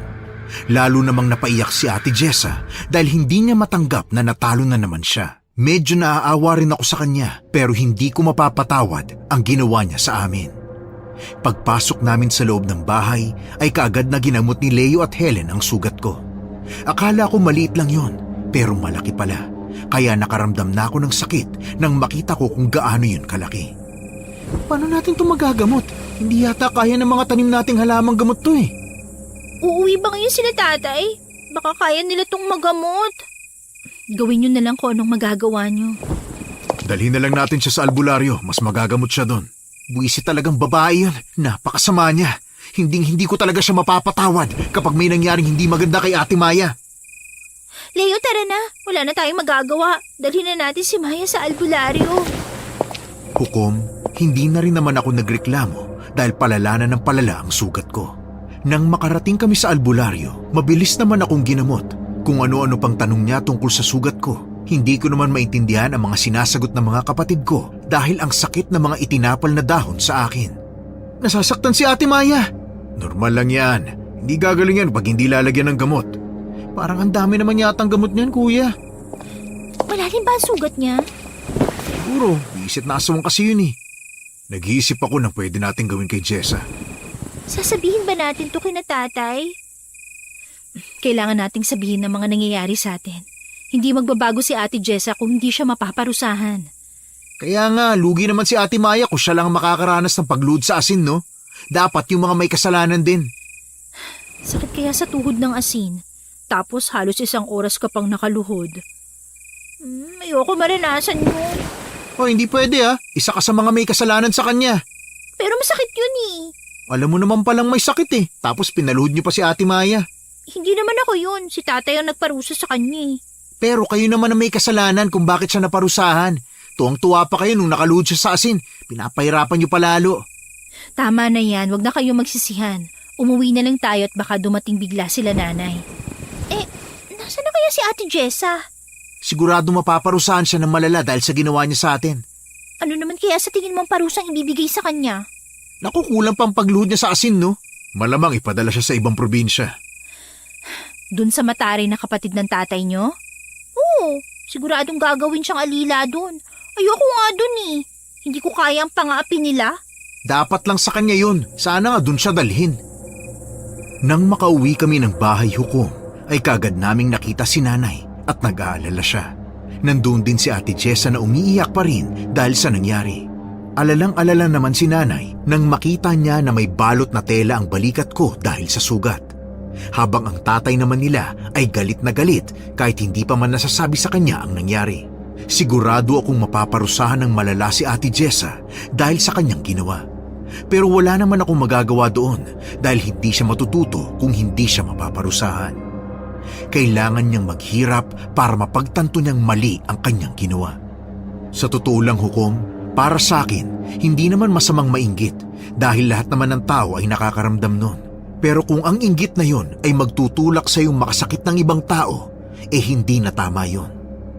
S2: Lalo namang napaiyak si Ate Jessa dahil hindi niya matanggap na natalo na naman siya. Medyo naaawa rin ako sa kanya pero hindi ko mapapatawad ang ginawa niya sa amin. Pagpasok namin sa loob ng bahay ay kaagad na ginamot ni Leo at Helen ang sugat ko. Akala ko maliit lang yon pero malaki pala. Kaya nakaramdam na ako ng sakit nang makita ko kung gaano yun kalaki. Paano natin ito magagamot? Hindi yata kaya ng mga tanim nating halamang gamot to eh.
S3: Uuwi ba ngayon sila tatay? Baka kaya nila tong magamot.
S1: Gawin nyo na lang kung anong magagawa nyo.
S2: Dalhin na lang natin siya sa albularyo, mas magagamot siya doon. Buwisit talagang babae yun, napakasama niya. Hindi ko talaga siya mapapatawad kapag may nangyaring hindi maganda kay Ate Maya.
S3: Leo, tara na. Wala na tayong magagawa. Dalhin na natin si Maya sa albularyo.
S2: Hukom, hindi na rin naman ako nagreklamo dahil palala na ng palala ang sugat ko. Nang makarating kami sa albularyo, mabilis naman akong ginamot. Kung ano-ano pang tanong niya tungkol sa sugat ko, hindi ko naman maintindihan ang mga sinasagot ng mga kapatid ko dahil ang sakit ng mga itinapal na dahon sa akin. Nasasaktan si Ate Maya. Normal lang yan. Hindi gagaling yan pag hindi lalagyan ng gamot. Parang ang dami naman yata ang gamot niyan, kuya.
S3: Malalim ba ang sugat niya?
S2: Siguro, iisip na asawang kasi yun eh. Nag-iisip ako ng pwede natin gawin kay Jessa.
S3: Sasabihin ba natin to kina tatay?
S1: Kailangan nating sabihin ng mga nangyayari sa atin. Hindi magbabago si Ate Jessa kung hindi siya mapaparusahan.
S2: Kaya nga, lugi naman si Ate Maya kung siya lang ang makakaranas ng pagluhod sa asin, no? Dapat yung mga may kasalanan din.
S1: Sakit kaya sa tuhod ng asin. Tapos halos 1 oras ka pang nakaluhod.
S3: Ayoko maranasan yun.
S2: O, hindi pwede ah. Isa ka sa mga may kasalanan sa kanya.
S3: Pero masakit yun eh.
S2: Alam mo naman palang may sakit eh. Tapos pinaluhod niyo pa si Ate Maya.
S3: Hindi naman ako yun. Si tatay ang nagparusa sa kanya eh.
S2: Pero kayo naman ang may kasalanan kung bakit siya naparusahan. Tuwang-tuwa pa kayo nung nakaluhod siya sa asin. Pinapahirapan niyo palalo.
S1: Tama na yan, wag na kayo magsisihan. Umuwi na lang tayo at baka dumating bigla sila nanay.
S3: Nasaan na kaya si Ate Jessa?
S2: Sigurado mapaparusahan siya ng malala dahil sa ginawa niya sa atin.
S3: Ano naman kaya sa tingin mong parusang ibibigay sa kanya?
S2: Naku, kulang pang pagluhod niya sa asin, no? Malamang ipadala siya sa ibang probinsya.
S1: Dun sa matari na kapatid ng tatay nyo?
S3: Oo, siguradong gagawin siyang alila dun. Ayoko nga dun eh. Hindi ko kaya ang pang-aapi nila.
S2: Dapat lang sa kanya yun. Sana nga dun siya dalhin. Nang makauwi kami ng bahay hukom, ay kagad naming nakita si nanay at nag-aalala siya. Nandun din si Ate Jessa na umiiyak pa rin dahil sa nangyari. Alalang-alala naman si nanay nang makita niya na may balot na tela ang balikat ko dahil sa sugat. Habang ang tatay naman nila ay galit na galit kahit hindi pa man nasasabi sa kanya ang nangyari. Sigurado akong mapaparusahan ng malala si Ate Jessa dahil sa kanyang ginawa. Pero wala naman akong magagawa doon dahil hindi siya matututo kung hindi siya mapaparusahan. Kailangan niyang maghirap para mapagtanto niyang mali ang kanyang ginawa. Sa totoo lang hukom, para sa akin, hindi naman masamang mainggit dahil lahat naman ng tao ay nakakaramdam nun. Pero kung ang inggit na yon ay magtutulak sa iyong makasakit ng ibang tao, hindi na tama yon.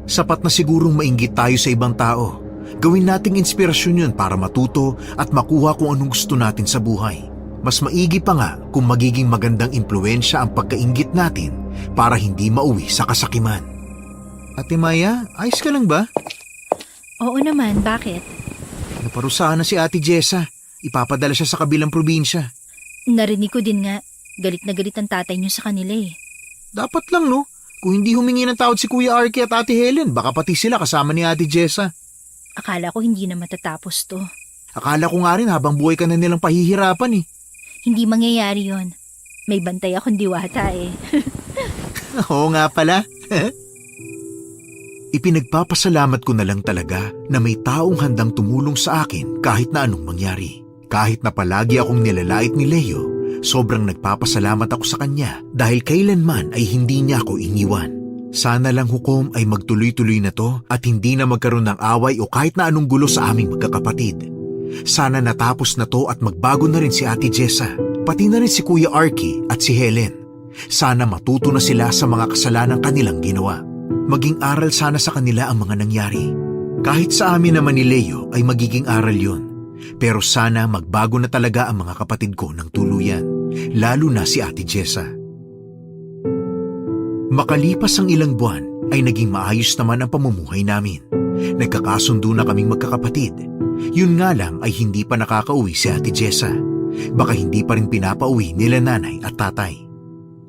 S2: Sapat na sigurong mainggit tayo sa ibang tao. Gawin nating inspirasyon yun para matuto at makuha kung anong gusto natin sa buhay. Mas maigi pa nga kung magiging magandang impluensya ang pagkainggit natin para hindi mauwi sa kasakiman. Ate Maya, ayos ka lang ba?
S1: Oo naman, bakit?
S2: Naparusahan na si Ate Jessa. Ipapadala siya sa kabilang probinsya.
S1: Narinig ko din nga, galit na galit ang tatay niyo sa kanila eh.
S2: Dapat lang no, Kung hindi humingi ng tawad si Kuya Arky at Ate Helen, baka pati sila kasama ni Ate Jessa.
S1: Akala ko hindi na matatapos to.
S2: Akala ko nga rin habang buhay ka na nilang pahihirapan eh.
S1: Hindi mangyayari yon. May bantay akong diwata eh.
S2: Oo nga pala. Ipinagpapasalamat ko na lang talaga na may taong handang tumulong sa akin kahit na anong mangyari. Kahit na palagi akong nilalait ni Leo, sobrang nagpapasalamat ako sa kanya dahil kailanman ay hindi niya ako iniwan. Sana lang hukom ay magtuloy-tuloy na to at hindi na magkaroon ng away o kahit na anong gulo sa aming magkakapatid. Sana natapos na to at magbago na rin si Ate Jessa, pati na rin si Kuya Arky at si Helen. Sana matuto na sila sa mga kasalanan kanilang ginawa. Maging aral sana sa kanila ang mga nangyari. Kahit sa amin naman ni Leo ay magiging aral yon. Pero sana magbago na talaga ang mga kapatid ko ng tuluyan, lalo na si Ate Jessa. Makalipas ang ilang buwan ay naging maayos naman ang pamumuhay namin. Nagkakasundo na kaming magkakapatid. Yun nga lang ay hindi pa nakakauwi si Ate Jessa. Baka hindi pa rin pinapauwi nila nanay at tatay.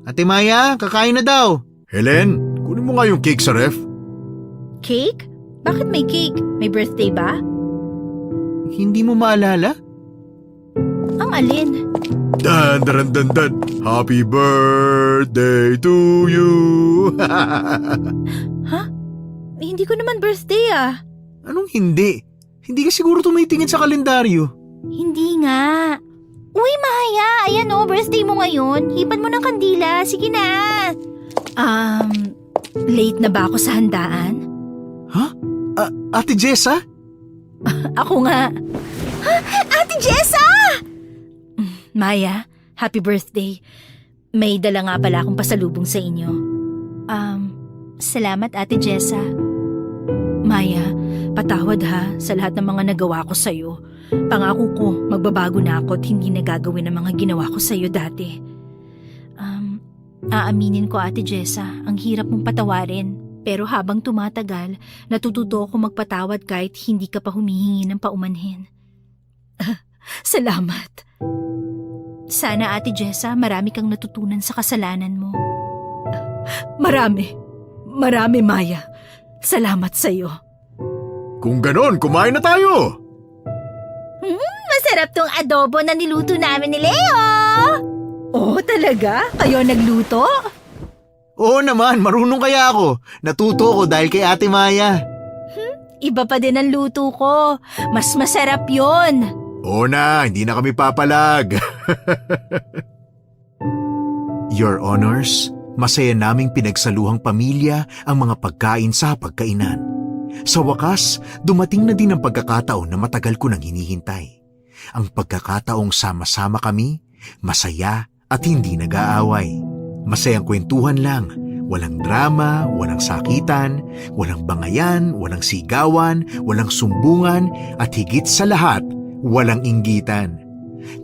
S2: Ate Maya, kakain na daw. Helen, kunin mo nga yung cake sa ref.
S1: Cake? Bakit may cake? May birthday ba?
S2: Hindi mo maalala?
S1: Ang alin?
S2: Dan, dan, dan, dan. Happy birthday to you.
S1: Hindi ko naman birthday ah.
S2: Anong hindi? Hindi ka siguro tumitingin sa kalendaryo.
S1: Hindi nga. Uy, Maya! Ayan o, birthday mo ngayon. Hipan mo ng kandila. Sige na. Late na ba ako sa handaan?
S2: Ate Jessa?
S1: Ako nga. Ate Jessa! Maya, happy birthday. May dala nga pala akong pasalubong sa inyo. Salamat Ate Jessa. Maya, patawad ha sa lahat ng mga nagawa ko sa'yo. Pangako ko, magbabago na ako at hindi na gagawin ang mga ginawa ko sa'yo dati. Aaminin ko Ate Jessa, ang hirap mong patawarin. Pero habang tumatagal, natututo ako magpatawad kahit hindi ka pa humihingi ng paumanhin. Salamat. Sana Ate Jessa, marami kang natutunan sa kasalanan mo. Marami. Marami, Maya. Salamat sa'yo.
S2: Kung ganon, kumain na tayo!
S1: Masarap tong adobo na niluto namin ni Leo! Oh, talaga? Kayo nagluto?
S2: Oo naman, marunong kaya ako. Natuto ko dahil kay Ate Maya.
S1: Iba pa din ang luto ko. Mas masarap yon.
S2: Oo na, hindi na kami papalag. Your Honors, masaya naming pinagsaluhang pamilya ang mga pagkain sa pagkainan. Sa wakas, dumating na din ang pagkakataon na matagal ko nang hinihintay. Ang pagkakataong sama-sama kami, masaya at hindi nag-aaway. Masayang kwentuhan lang, walang drama, walang sakitan, walang bangayan, walang sigawan, walang sumbungan, at higit sa lahat, walang inggitan.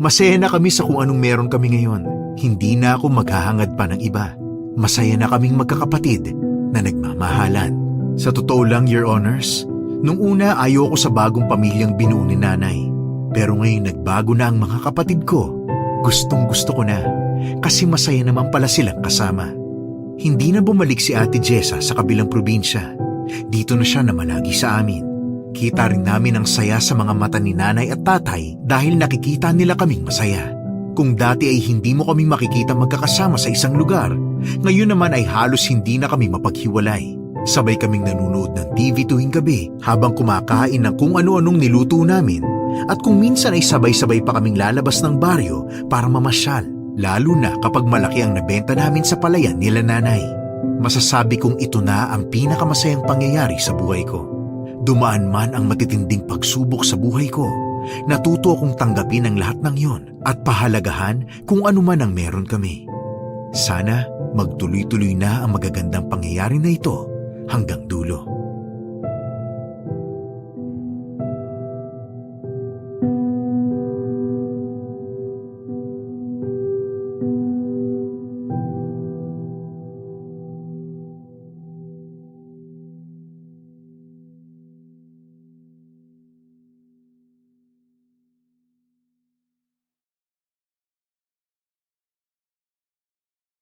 S2: Masaya na kami sa kung anong meron kami ngayon. Hindi na ako maghahangad pa ng iba. Masaya na kaming magkakapatid na nagmamahalan. Sa totoo lang, Your Honors, nung una ayoko sa bagong pamilyang binuo ni nanay. Pero ngayon nagbago na ang mga kapatid ko. Gustong gusto ko na. Kasi masaya naman pala silang kasama. Hindi na bumalik si Ate Jessa sa kabilang probinsya. Dito na siya namalagi sa amin. Kita rin namin ang saya sa mga mata ni nanay at tatay dahil nakikita nila kaming masaya. Kung dati ay hindi mo kami makikita magkakasama sa isang lugar, ngayon naman ay halos hindi na kami mapaghiwalay. Sabay kaming nanonood ng TV tuwing gabi habang kumakain ng kung ano-anong niluto namin at kung minsan ay sabay-sabay pa kaming lalabas ng baryo para mamasyal. Lalo na kapag malaki ang nabenta namin sa palayan nila nanay. Masasabi kong ito na ang pinakamasayang pangyayari sa buhay ko. Dumaan man ang matitinding pagsubok sa buhay ko, natuto akong tanggapin ang lahat ng yon at pahalagahan kung ano man ang meron kami. Sana magtuloy-tuloy na ang magagandang pangyayari na ito hanggang dulo.